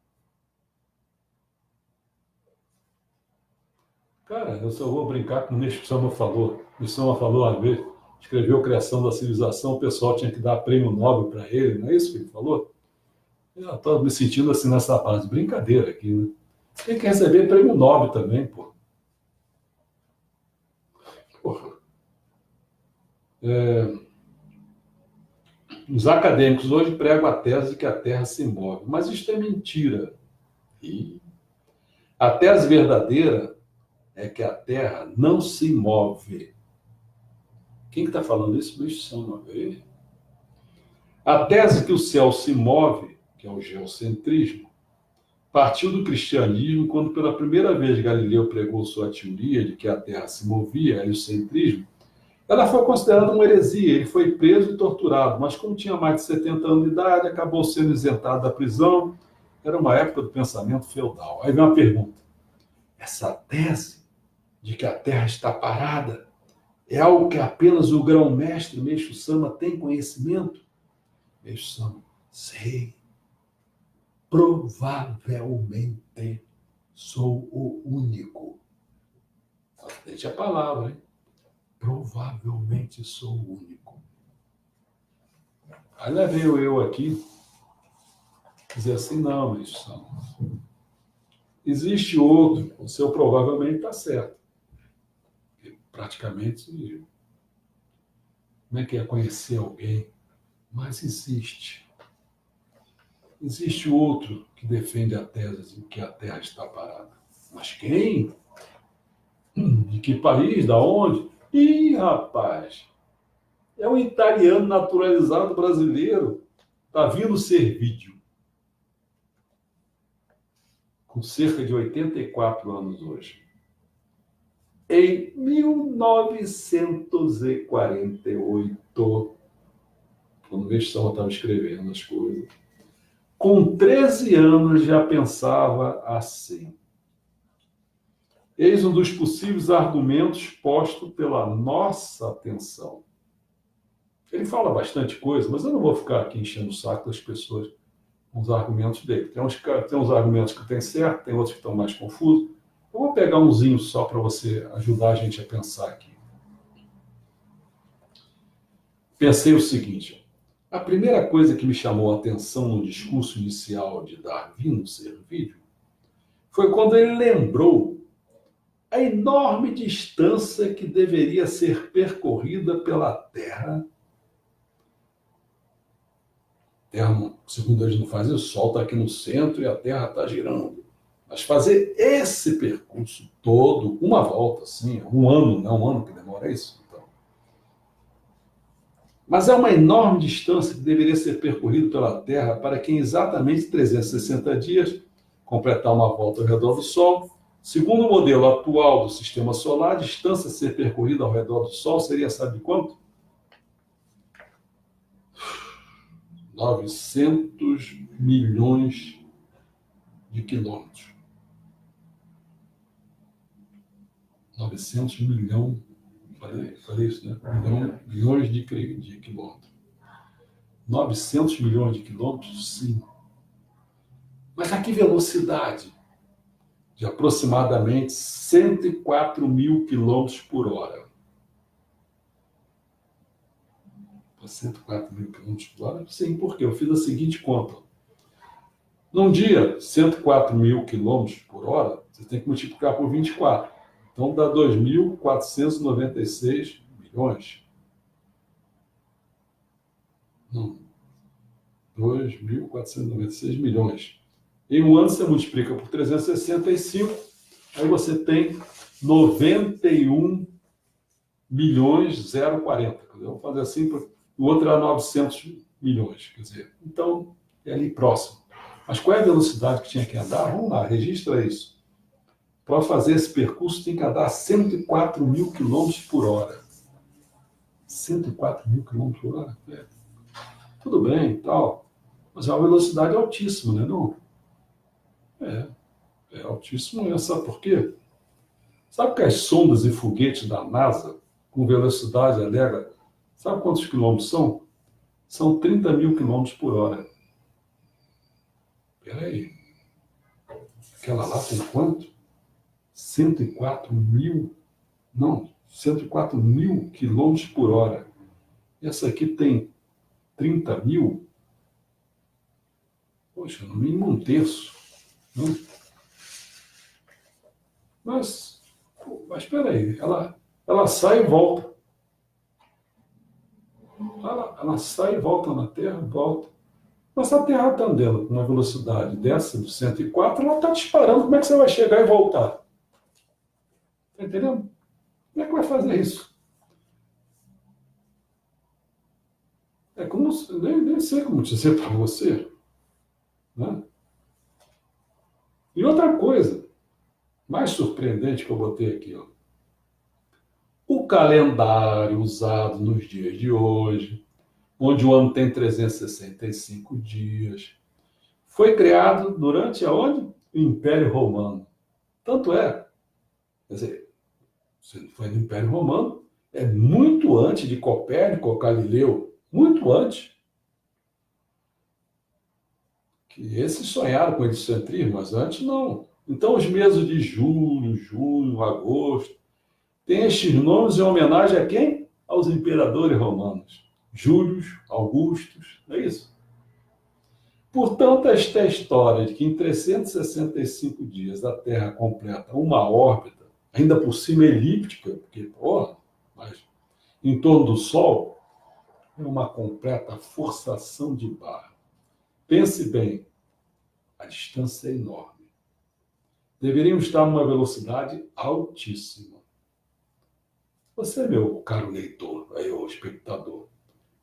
Cara, eu só vou brincar com o Meixo Sama falou. O Meixo Sama falou uma vez, escreveu a Criação da Civilização, o pessoal tinha que dar prêmio Nobel para ele, não é isso que ele falou? Eu estou me sentindo assim nessa base, brincadeira aqui, né? Tem que receber prêmio Nobel também, pô. Porra. Os acadêmicos hoje pregam a tese de que a Terra se move, mas isso é mentira. E a tese verdadeira é que a Terra não se move. Quem está falando isso? Luiz Sama. A tese que o céu se move, que é o geocentrismo, partiu do cristianismo quando pela primeira vez Galileu pregou sua teoria de que a Terra se movia, heliocentrismo. Ela foi considerada uma heresia, ele foi preso e torturado, mas como tinha mais de 70 anos de idade, acabou sendo isentado da prisão. Era uma época do pensamento feudal. Aí vem uma pergunta. Essa tese de que a Terra está parada é algo que apenas o grão-mestre Meixo Sama tem conhecimento? Meixo Sama, sei. Provavelmente sou o único. Deixa a palavra, hein? Provavelmente sou o único. Aí lá veio eu aqui dizer assim, não, Meixo Sama. Existe outro, o seu provavelmente está certo. Praticamente, como é que é conhecer alguém? Mas existe. Existe outro que defende a tese de que a Terra está parada. Mas quem? De que país? Da onde? Ih, rapaz, é um italiano naturalizado brasileiro. Está vindo ser vídeo. Com cerca de 84 anos hoje. Em 1948, quando o Meixo estava escrevendo as coisas, com 13 anos já pensava assim. Eis um dos possíveis argumentos posto pela nossa atenção. Ele fala bastante coisa, mas eu não vou ficar aqui enchendo o saco das pessoas com os argumentos dele. Tem uns argumentos que tem certo, tem outros que estão mais confusos. Eu vou pegar umzinho só para você ajudar a gente a pensar aqui. Pensei o seguinte, a primeira coisa que me chamou a atenção no discurso inicial de Darwin no Servídeo foi quando ele lembrou a enorme distância que deveria ser percorrida pela Terra. Terra, segundo eles não fazem, o Sol está aqui no centro e a Terra está girando. Mas fazer esse percurso todo, uma volta, assim, um ano, não é um ano que demora isso? Então. Mas é uma enorme distância que deveria ser percorrida pela Terra para que em exatamente 360 dias completar uma volta ao redor do Sol. Segundo o modelo atual do Sistema Solar, a distância a ser percorrida ao redor do Sol seria, sabe quanto? 900 milhões de quilômetros. 900 milhões, falei isso, né? Milhões de quilômetros. 900 milhões de quilômetros, sim. Mas a que velocidade? De aproximadamente 104 mil quilômetros por hora. 104 mil quilômetros por hora? Sim, porque eu fiz a seguinte conta. Num dia, 104 mil quilômetros por hora, você tem que multiplicar por 24. Então dá 2.496 milhões. Não. 2.496 milhões. Em um ano você multiplica por 365, aí você tem 91 milhões 040. Vamos fazer assim, o outro era 900 milhões. Quer dizer, então é ali próximo. Mas qual é a velocidade que tinha que andar? Vamos lá, registra isso. Para fazer esse percurso tem que andar 104 mil quilômetros por hora. 104 mil quilômetros por hora? É. Tudo bem e tal, mas é uma velocidade altíssima, né? Não? É altíssimo, sabe por quê? Sabe que as sondas e foguetes da NASA, com velocidade alega, sabe quantos quilômetros são? São 30 mil quilômetros por hora. Espera aí. Aquela lá tem quanto? 104 mil? Não, 104 mil quilômetros por hora. Essa aqui tem 30 mil? Poxa, no mínimo um terço. Não? Mas espera aí, ela sai e volta. Ela sai e volta na Terra, volta. Mas se a Terra está andando com uma velocidade dessa, de 104, ela está disparando. Como é que você vai chegar e voltar? Está entendendo? Como é que vai fazer isso? É como, nem sei como dizer para você. Né? E outra coisa, mais surpreendente que eu botei aqui, ó. O calendário usado nos dias de hoje, onde o ano tem 365 dias, foi criado durante aonde? O Império Romano. Tanto é, quer dizer, se foi no Império Romano, é muito antes de Copérnico ou Galileu, muito antes. Que esses sonharam com o heliocentrismo, mas antes não. Então, os meses de julho, junho, agosto, têm estes nomes em homenagem a quem? Aos imperadores romanos. Július, Augustus, não é isso? Portanto, esta história de que em 365 dias a Terra completa uma órbita, ainda por cima elíptica, porque, porra, mas em torno do Sol, é uma completa forçação de barra. Pense bem, a distância é enorme. Deveríamos estar numa velocidade altíssima. Você, meu caro leitor, aí, o espectador,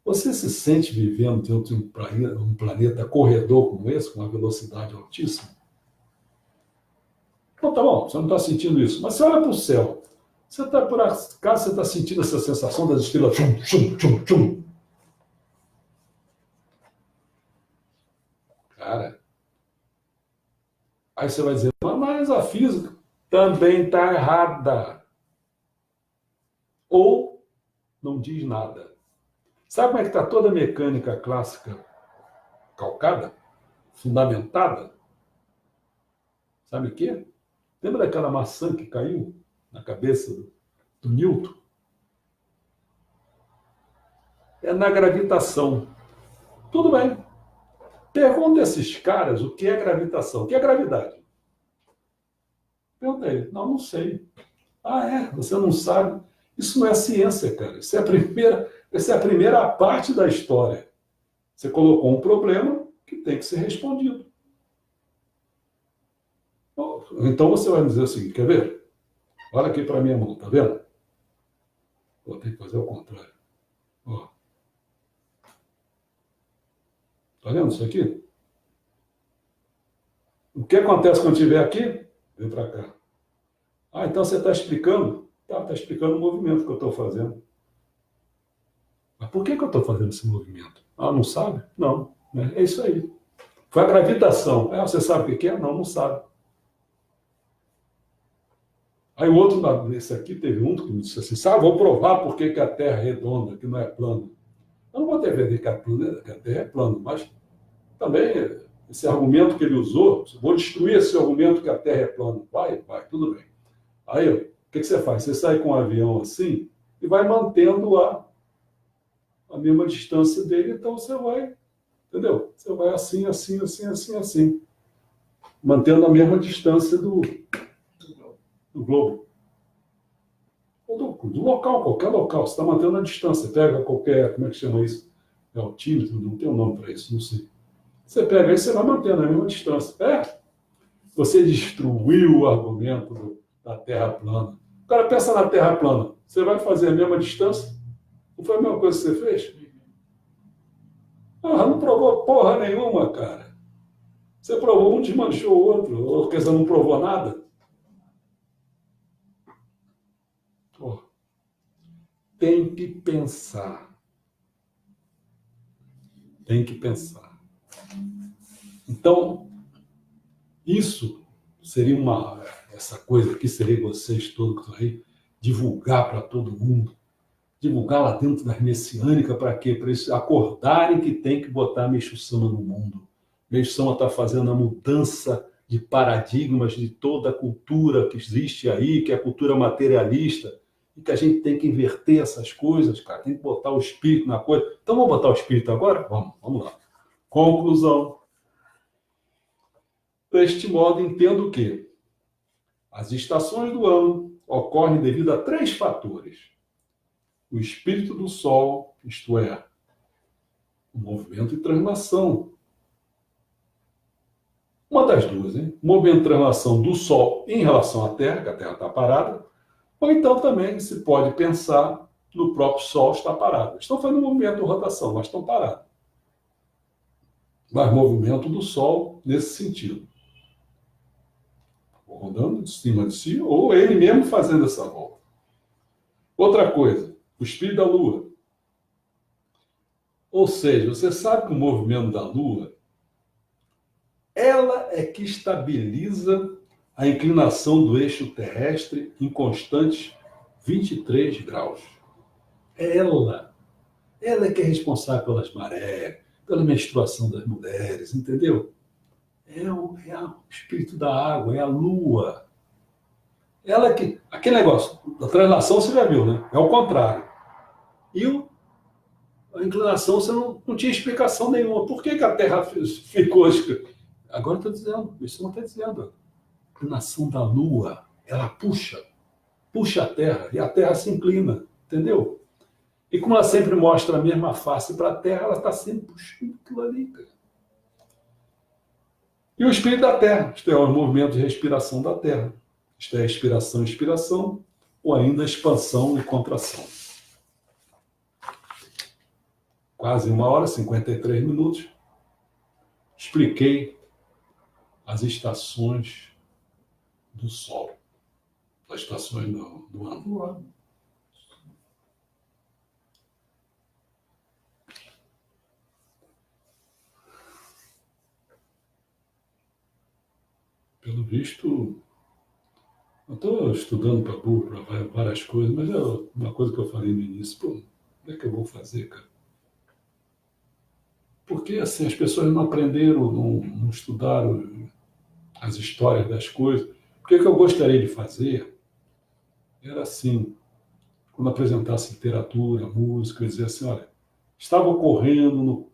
você se sente vivendo dentro de um planeta corredor como esse, com uma velocidade altíssima? Então tá bom, você não está sentindo isso. Mas você olha para o céu. Você está, por acaso, você está sentindo essa sensação das estrelas tchum, tchum, tchum, tchum? Cara, aí você vai dizer, mas a física também está errada. Ou não diz nada. Sabe como é que está toda a mecânica clássica calcada? Fundamentada? Sabe o quê? Lembra daquela maçã que caiu na cabeça do Newton? É na gravitação. Tudo bem. Pergunta a esses caras o que é gravitação. O que é gravidade? Pergunta a ele. Não, não sei. Ah, é? Você não sabe? Isso não é ciência, cara. Essa é a primeira parte da história. Você colocou um problema que tem que ser respondido. Então você vai me dizer o seguinte, quer ver? Olha aqui para a minha mão, tá vendo? Vou ter que fazer o contrário. Ó. Tá vendo isso aqui? O que acontece quando estiver aqui? Vem para cá. Ah, então você está explicando? Tá, está explicando o movimento que eu estou fazendo. Mas por que eu estou fazendo esse movimento? Ah, não sabe? Não. É isso aí. Foi a gravitação. Ah, você sabe o que é? Não, não sabe. Aí o outro, esse aqui teve um que me disse assim, sabe, vou provar por que a Terra é redonda, que não é plana. Eu não vou defender que a Terra é plana, mas também esse argumento que ele usou, vou destruir esse argumento que a Terra é plana. Vai, tudo bem. Aí, o que você faz? Você sai com um avião assim e vai mantendo a mesma distância dele, então você vai, entendeu? Você vai assim, assim, assim, assim, assim, mantendo a mesma distância do globo. Do local, qualquer local, você está mantendo a distância. Pega qualquer, como é que chama isso? É altímetro, não tem um nome para isso, não sei. Você pega aí, você vai mantendo a mesma distância. Você destruiu o argumento da Terra plana. O cara pensa na Terra plana, você vai fazer a mesma distância? Não foi a mesma coisa que você fez? Ah, não provou porra nenhuma, cara. Você provou um, desmanchou o outro. Ou quer dizer, não provou nada? Oh. Tem que pensar. Tem que pensar. Então, isso seria essa coisa aqui, seria vocês todos aí, divulgar para todo mundo. Divulgar lá dentro das messiânicas, para quê? Para eles acordarem que tem que botar Meixo Sama no mundo. Meixo Sama está fazendo a mudança de paradigmas de toda a cultura que existe aí, que é a cultura materialista, e que a gente tem que inverter essas coisas, cara. Tem que botar o espírito na coisa. Então vamos botar o espírito agora? Vamos lá. Conclusão. Deste modo, entendo que as estações do ano ocorrem devido a 3 fatores. O espírito do Sol, isto é, O movimento de translação. Uma das duas, hein? O movimento de translação do Sol em relação à Terra, que a Terra está parada, ou então também se pode pensar no próprio Sol estar parado. Estão fazendo um movimento de rotação, mas estão parados. Mas movimento do Sol nesse sentido. Rodando de cima de si, ou ele mesmo fazendo essa volta. Outra coisa, o espírito da Lua. Ou seja, você sabe que o movimento da Lua, ela é que estabiliza a inclinação do eixo terrestre em constantes 23 graus. É ela. Ela é que é responsável pelas marés, pela menstruação das mulheres, entendeu? É o espírito da água, é a Lua. Ela que. Aquele negócio, da translação você já viu, né? É o contrário. E a inclinação você não tinha explicação nenhuma. Por que a Terra ficou. Agora estou dizendo, isso não está dizendo. A inclinação da Lua, ela puxa a Terra, e a Terra se inclina, entendeu? E como ela sempre mostra a mesma face para a Terra, ela está sempre puxando aquilo ali, cara. E o espírito da Terra, isto é, o movimento de respiração da Terra. Isto é, expiração, expiração, ou ainda expansão e contração. Quase 1 hora, 53 minutos. Expliquei as estações do Sol. As estações do ano. Pelo visto, eu estou estudando para várias coisas, mas é uma coisa que eu falei no início. Pô, como é que eu vou fazer, cara? Porque assim, as pessoas não aprenderam, não estudaram as histórias das coisas. O que eu gostaria de fazer era assim, quando apresentasse literatura, música, dizer assim, olha, estava ocorrendo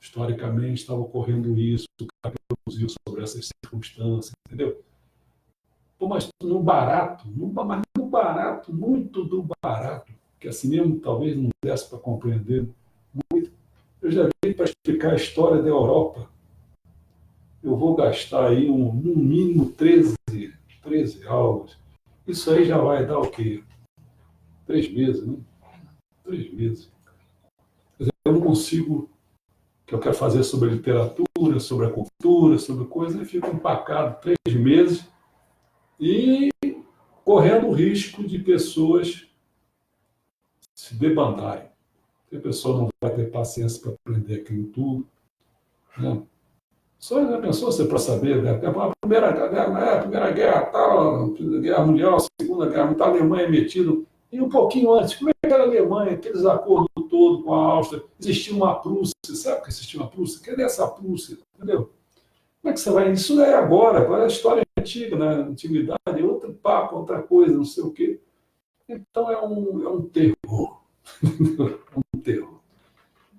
historicamente, estava ocorrendo isso, o cara produziu sobre essas circunstâncias, entendeu? Pô, mas mas no barato, muito do barato, que assim mesmo talvez não desse para compreender muito. Eu já vi para explicar a história da Europa. Eu vou gastar aí no mínimo 13 aulas. Isso aí já vai dar o quê? 3 meses, né? 3 meses. Quer dizer, eu não consigo, que eu quero fazer sobre a literatura, sobre a cultura, sobre coisas, e fico empacado 3 meses e correndo o risco de pessoas se debandarem. A pessoa não vai ter paciência para aprender aquilo tudo. Né? Só já pensou você para saber, né? A primeira guerra, tal, Guerra Mundial, Segunda Guerra Mundial, a Alemanha metida. E um pouquinho antes, como é que era a Alemanha, aqueles acordos todos com a Áustria? Existia uma Prússia, sabe que existia uma Prússia? Cadê essa Prússia? Entendeu? Como é que você vai? Isso é agora é a história antiga, né? Antiguidade, outro papo, outra coisa, não sei o quê. Então é um terror. Um terror.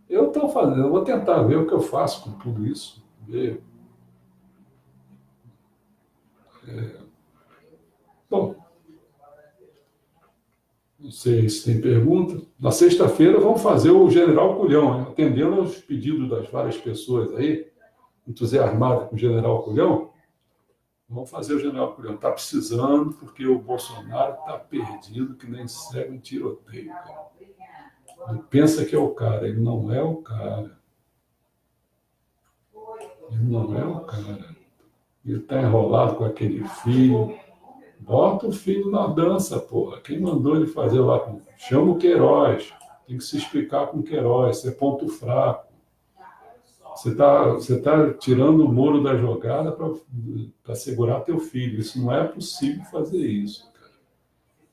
Eu estou fazendo, eu vou tentar ver o que eu faço com tudo isso. Ver. Bom, não sei se tem pergunta. Na sexta-feira vamos fazer o General Culhão, né? Atendendo aos pedidos das várias pessoas aí, entusiasmadas com o General Culhão. Vamos fazer o General Culhão. Está precisando, porque o Bolsonaro está perdido, que nem cego em tiroteio. Cara. Ele pensa que é o cara, ele não é o cara. Ele não é o cara. Ele está enrolado com aquele filho. Bota o filho na dança, porra. Quem mandou ele fazer lá? Chama o Queiroz. Tem que se explicar com o Queiroz. Você é ponto fraco. Você tá tirando o Moro da jogada para segurar teu filho. Isso não é possível fazer isso, cara.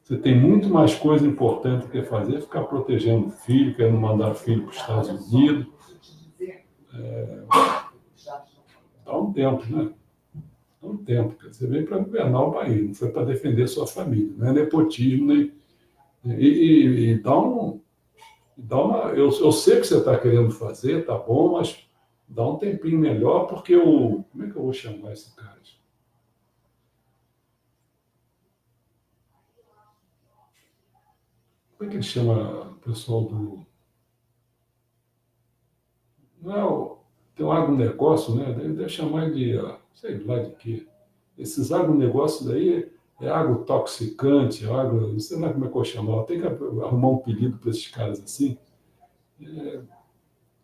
Você tem muito mais coisa importante que fazer, ficar protegendo o filho, querendo mandar o filho para os Estados Unidos. Dá um tempo, né? Dá um tempo. Você veio para governar o país, não foi para defender sua família. Não é nepotismo, nem. E dá uma. Eu sei o que você está querendo fazer, tá bom, mas dá um tempinho melhor, porque o. Como é que eu vou chamar esse cara? Como é que ele chama o pessoal do. Não é tem um agronegócio, né? Deve chamar de, sei lá de quê. Esses agronegócios daí é agrotoxicante, não sei lá como é que eu chamo. Tem que arrumar um apelido para esses caras assim.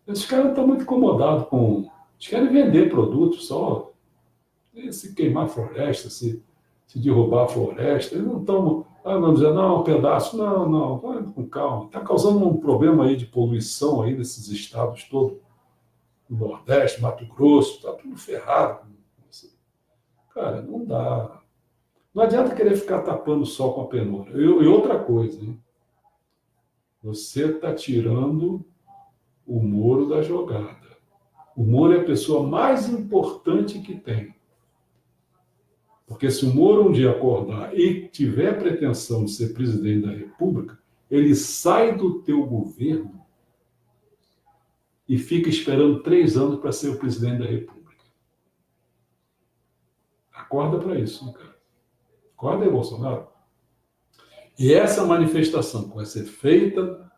Esses caras não estão muito incomodados com. Eles querem vender produtos só. Se queimar a floresta, se derrubar a floresta, eles não estão. Não dizer, não, um pedaço, não, não, vai com calma. Está causando um problema aí de poluição aí nesses estados todos, no Nordeste, Mato Grosso, está tudo ferrado. Cara, não dá. Não adianta querer ficar tapando o sol com a penumbra. E outra coisa, hein? Você está tirando o Moro da jogada. O Moro é a pessoa mais importante que tem. Porque se o Moro um dia acordar e tiver pretensão de ser presidente da República, ele sai do teu governo e fica esperando 3 anos para ser o presidente da República. Acorda para isso, hein, cara. Acorda aí, Bolsonaro. E essa manifestação que vai ser feita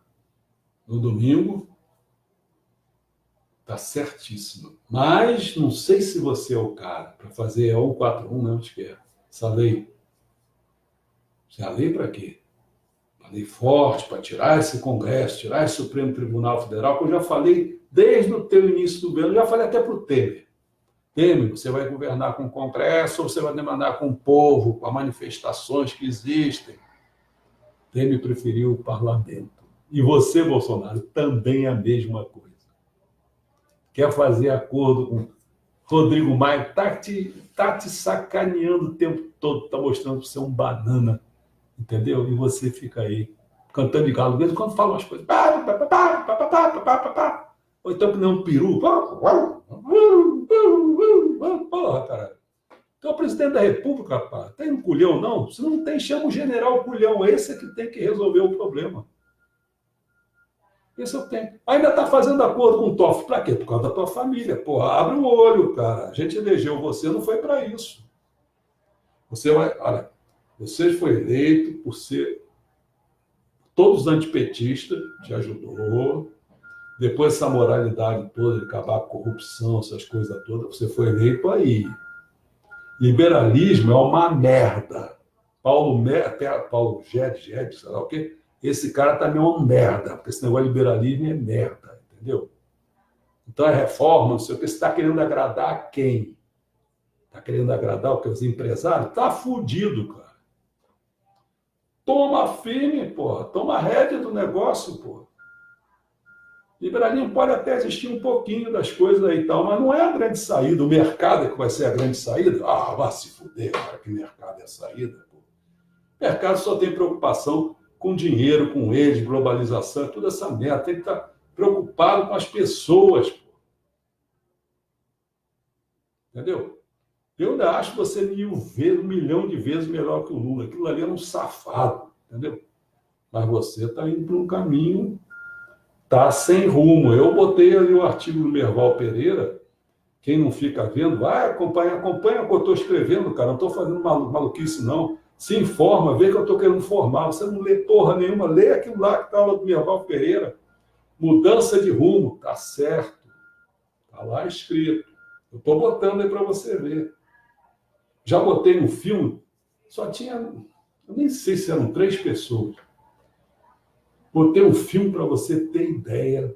no domingo está certíssima. Mas não sei se você é o cara para fazer a 141, não, acho que é. Essa lei. Essa lei para quê? Uma lei forte para tirar esse Congresso, tirar esse Supremo Tribunal Federal, que eu já falei desde o teu início do governo, já falei até para o Temer. Temer, você vai governar com o Congresso ou você vai demandar com o povo, com as manifestações que existem? Temer preferiu o parlamento. E você, Bolsonaro, também é a mesma coisa. Quer fazer acordo com Rodrigo Maia, tá te sacaneando o tempo todo, tá mostrando que você é um banana, entendeu? E você fica aí, cantando de galo, mesmo quando fala umas coisas. Ou então que nem um peru. Porra, cara. Tu é o presidente da República, rapaz. Tem um culhão, não? Se não tem, chama o general culhão. Esse é que tem que resolver o problema. Esse eu tenho. Ainda está fazendo acordo com o Toff. Para quê? Por causa da tua família. Porra, abre o olho, cara. A gente elegeu você, não foi para isso. Você vai. Olha, você foi eleito por ser. Todos os antipetistas te ajudou. Depois essa moralidade toda de acabar com a corrupção, essas coisas todas, você foi eleito aí. Liberalismo é uma merda. Paulo Guedes, sei lá o quê. Esse cara também é uma merda, porque esse negócio de liberalismo é merda, entendeu? Então é reforma, não sei o que. Você está querendo agradar quem? Está querendo agradar o que? Os empresários? Está fudido, cara. Toma firme, porra. Toma a rédea do negócio, porra. Liberalismo pode até existir um pouquinho das coisas aí e tal, mas não é a grande saída. O mercado é que vai ser a grande saída. Ah, vai se fuder, cara, que mercado é a saída, porra. O mercado só tem preocupação com dinheiro, com eles, globalização, toda essa merda. Tem que estar preocupado com as pessoas. Pô. Entendeu? Eu ainda acho você 1 milhão de vezes melhor que o Lula. Aquilo ali era um safado, entendeu? Mas você está indo para um caminho, está sem rumo. Eu botei ali o artigo do Merval Pereira. Quem não fica vendo, vai, acompanha o que eu estou escrevendo, cara. Não estou fazendo maluquice, não. Se informa, vê que eu estou querendo formar. Você não lê porra nenhuma, lê aquilo lá que está lá do Merval Pereira. Mudança de rumo, tá certo. Está lá escrito. Eu estou botando aí para você ver. Já botei um filme, só tinha, eu nem sei se eram 3 pessoas. Botei um filme para você ter ideia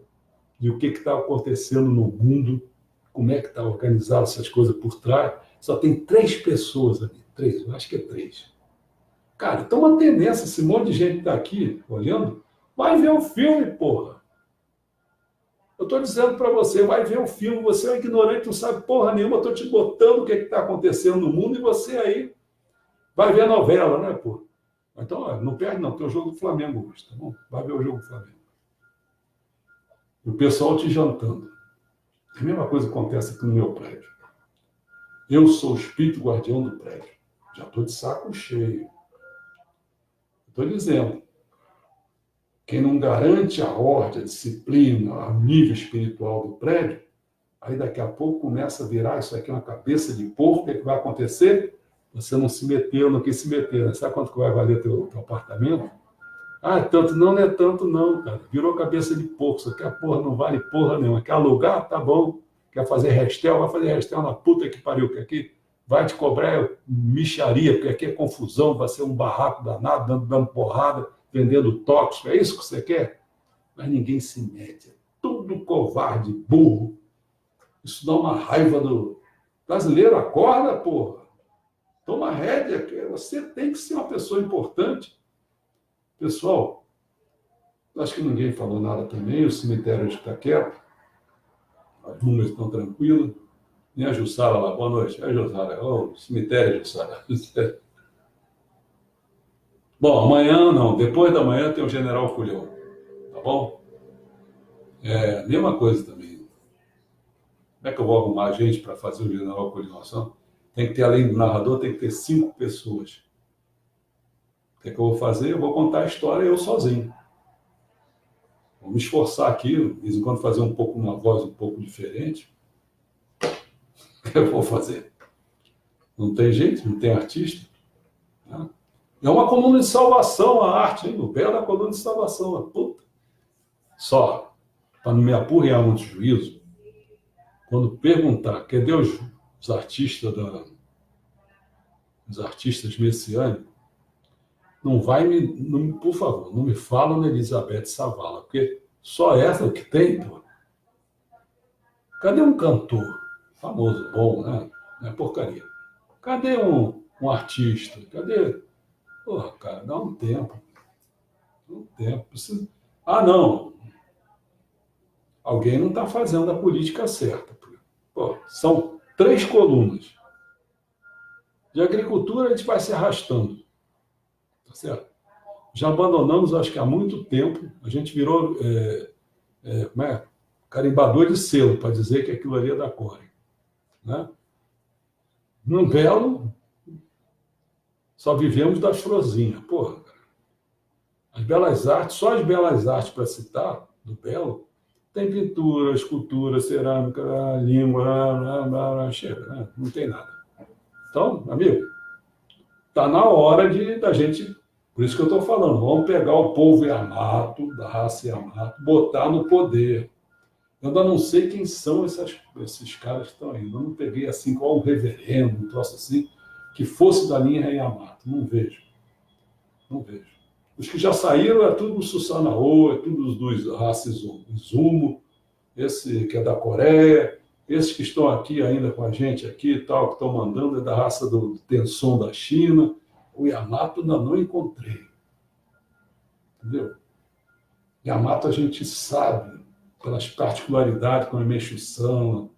de o que está acontecendo no mundo, como é que está organizado essas coisas por trás. Só tem 3 pessoas ali. 3, eu acho que é 3. Cara, então uma tendência, esse monte de gente que está aqui olhando, vai ver o filme, porra. Eu estou dizendo para você, vai ver o filme, você é um ignorante, não sabe porra nenhuma, eu estou te botando o que está acontecendo no mundo e você aí vai ver a novela, né, porra? Então, ó, não perde não, tem o jogo do Flamengo hoje, tá bom? Vai ver o jogo do Flamengo. E o pessoal te jantando. A mesma coisa acontece aqui no meu prédio. Eu sou o espírito guardião do prédio. Já estou de saco cheio. Estou dizendo, quem não garante a ordem, a disciplina, o nível espiritual do prédio, aí daqui a pouco começa a virar isso aqui uma cabeça de porco, o que, é que vai acontecer? Você não se meteu, não quis se meter. Né? Sabe quanto que vai valer teu apartamento? Ah, é tanto. Não, não é tanto, não, cara. Virou cabeça de porco. Isso aqui a porra não vale porra nenhuma. Quer alugar? Tá bom. Quer fazer restel? Vai fazer restel na puta que pariu. Que aqui vai te cobrar mixaria, porque aqui é confusão, vai ser um barraco danado, dando porrada, vendendo tóxico. É isso que você quer? Mas ninguém se mete. É tudo covarde, burro. Isso dá uma raiva do brasileiro. Acorda, porra. Toma rédea. Você tem que ser uma pessoa importante. Pessoal, acho que ninguém falou nada também. O cemitério está quieto. As múmias estão tranquilas. Nem a Jussara lá. Boa noite. É a Jussara. Oh, cemitério, Jussara. Bom, amanhã não. Depois da manhã tem o General Culhão. Tá bom? É, mesma coisa também. Como é que eu vou arrumar gente para fazer o General Culhão? Tem que ter, além do narrador, tem que ter 5 pessoas. O que é que eu vou fazer? Eu vou contar a história eu sozinho. Vou me esforçar aqui, de vez em quando fazer uma voz um pouco diferente. O que eu vou fazer? Não tem jeito, não tem artista. Né? É uma coluna de salvação a arte, hein? O belo é a coluna de salvação. Puta. Só, para não me apurrear muito juízo, quando perguntar, cadê os artistas os artistas messiânicos, por favor, não me fala na Elizabeth Savala, porque só essa que tem, pô. Cadê um cantor famoso, bom, né? Não é porcaria. Cadê um artista? Cadê? Porra, cara, dá um tempo. Dá um tempo. Ah, não. Alguém não está fazendo a política certa. Pô, são 3 colunas. De agricultura a gente vai se arrastando. Tá certo? Já abandonamos, acho que há muito tempo. A gente virou como é? Carimbador de selo para dizer que aquilo ali é da Core. Né? No Belo, só vivemos das florzinhas. Porra, as belas artes, só as belas artes, para citar, do Belo, tem pintura, escultura, cerâmica, língua, chega, né? Não tem nada. Então, amigo, está na hora da gente, por isso que eu estou falando, vamos pegar o povo Yamato, da raça Yamato, botar no poder. Eu ainda não sei quem são esses caras que estão aí. Eu não peguei assim, qual o reverendo, um troço assim, que fosse da linha Yamato. Não vejo. Não vejo. Os que já saíram é tudo o Susanoo, é tudo dos raças Izumo, esse que é da Coreia, esses que estão aqui ainda com a gente aqui e tal, que estão mandando, é da raça do Tenson da China. O Yamato ainda não encontrei. Entendeu? Yamato a gente sabe, pelas particularidades, como é Meixo-sama,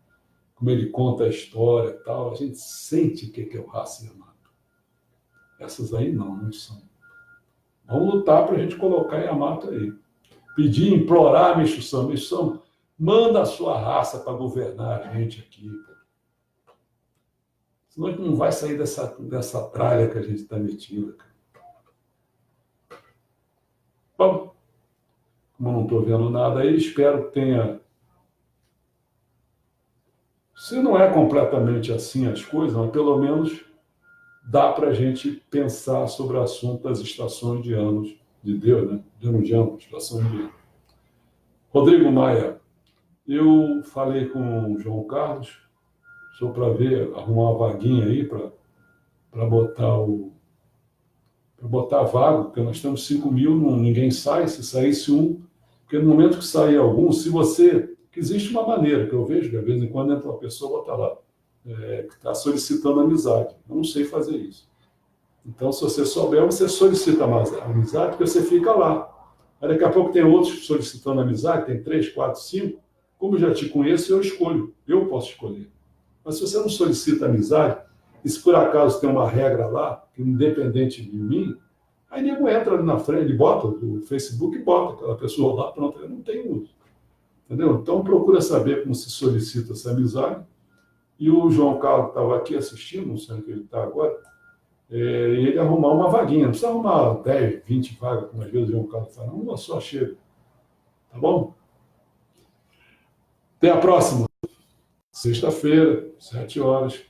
como ele conta a história e tal, a gente sente o que é o raça Yamato. Essas aí não são. Vamos lutar para a gente colocar Yamato aí. Pedir, implorar Meixo-sama. Meixo-sama, manda a sua raça para governar a gente aqui. Senão a gente não vai sair dessa tralha que a gente está metido. Bom, como não estou vendo nada aí, espero que tenha... Se não é completamente assim as coisas, mas pelo menos dá para a gente pensar sobre o assunto das estações de anos de Deus, né? De ano, estações de ano. Rodrigo Maia, eu falei com o João Carlos, só para ver, arrumar uma vaguinha aí para botar vago, porque nós temos 5 mil, ninguém sai, se saísse um, porque no momento que sair algum, se você... que existe uma maneira, que eu vejo, que de vez em quando entra uma pessoa, bota lá, que está solicitando amizade. Eu não sei fazer isso. Então, se você souber, você solicita amizade, porque você fica lá. Aí daqui a pouco tem outros solicitando amizade, tem 3, 4, 5. Como eu já te conheço, eu escolho. Eu posso escolher. Mas se você não solicita amizade, e se por acaso tem uma regra lá, que independente de mim, aí nego entra ali na frente, ele bota o Facebook e bota aquela pessoa lá, pronto, eu não tenho uso. Entendeu? Então procura saber como se solicita essa amizade. E o João Carlos estava aqui assistindo, não sei onde ele está agora, ele arrumar uma vaguinha. Não precisa arrumar 10, 20 vagas, como às vezes o João Carlos fala, uma só chega. Tá bom? Até a próxima. Sexta-feira, 7 horas.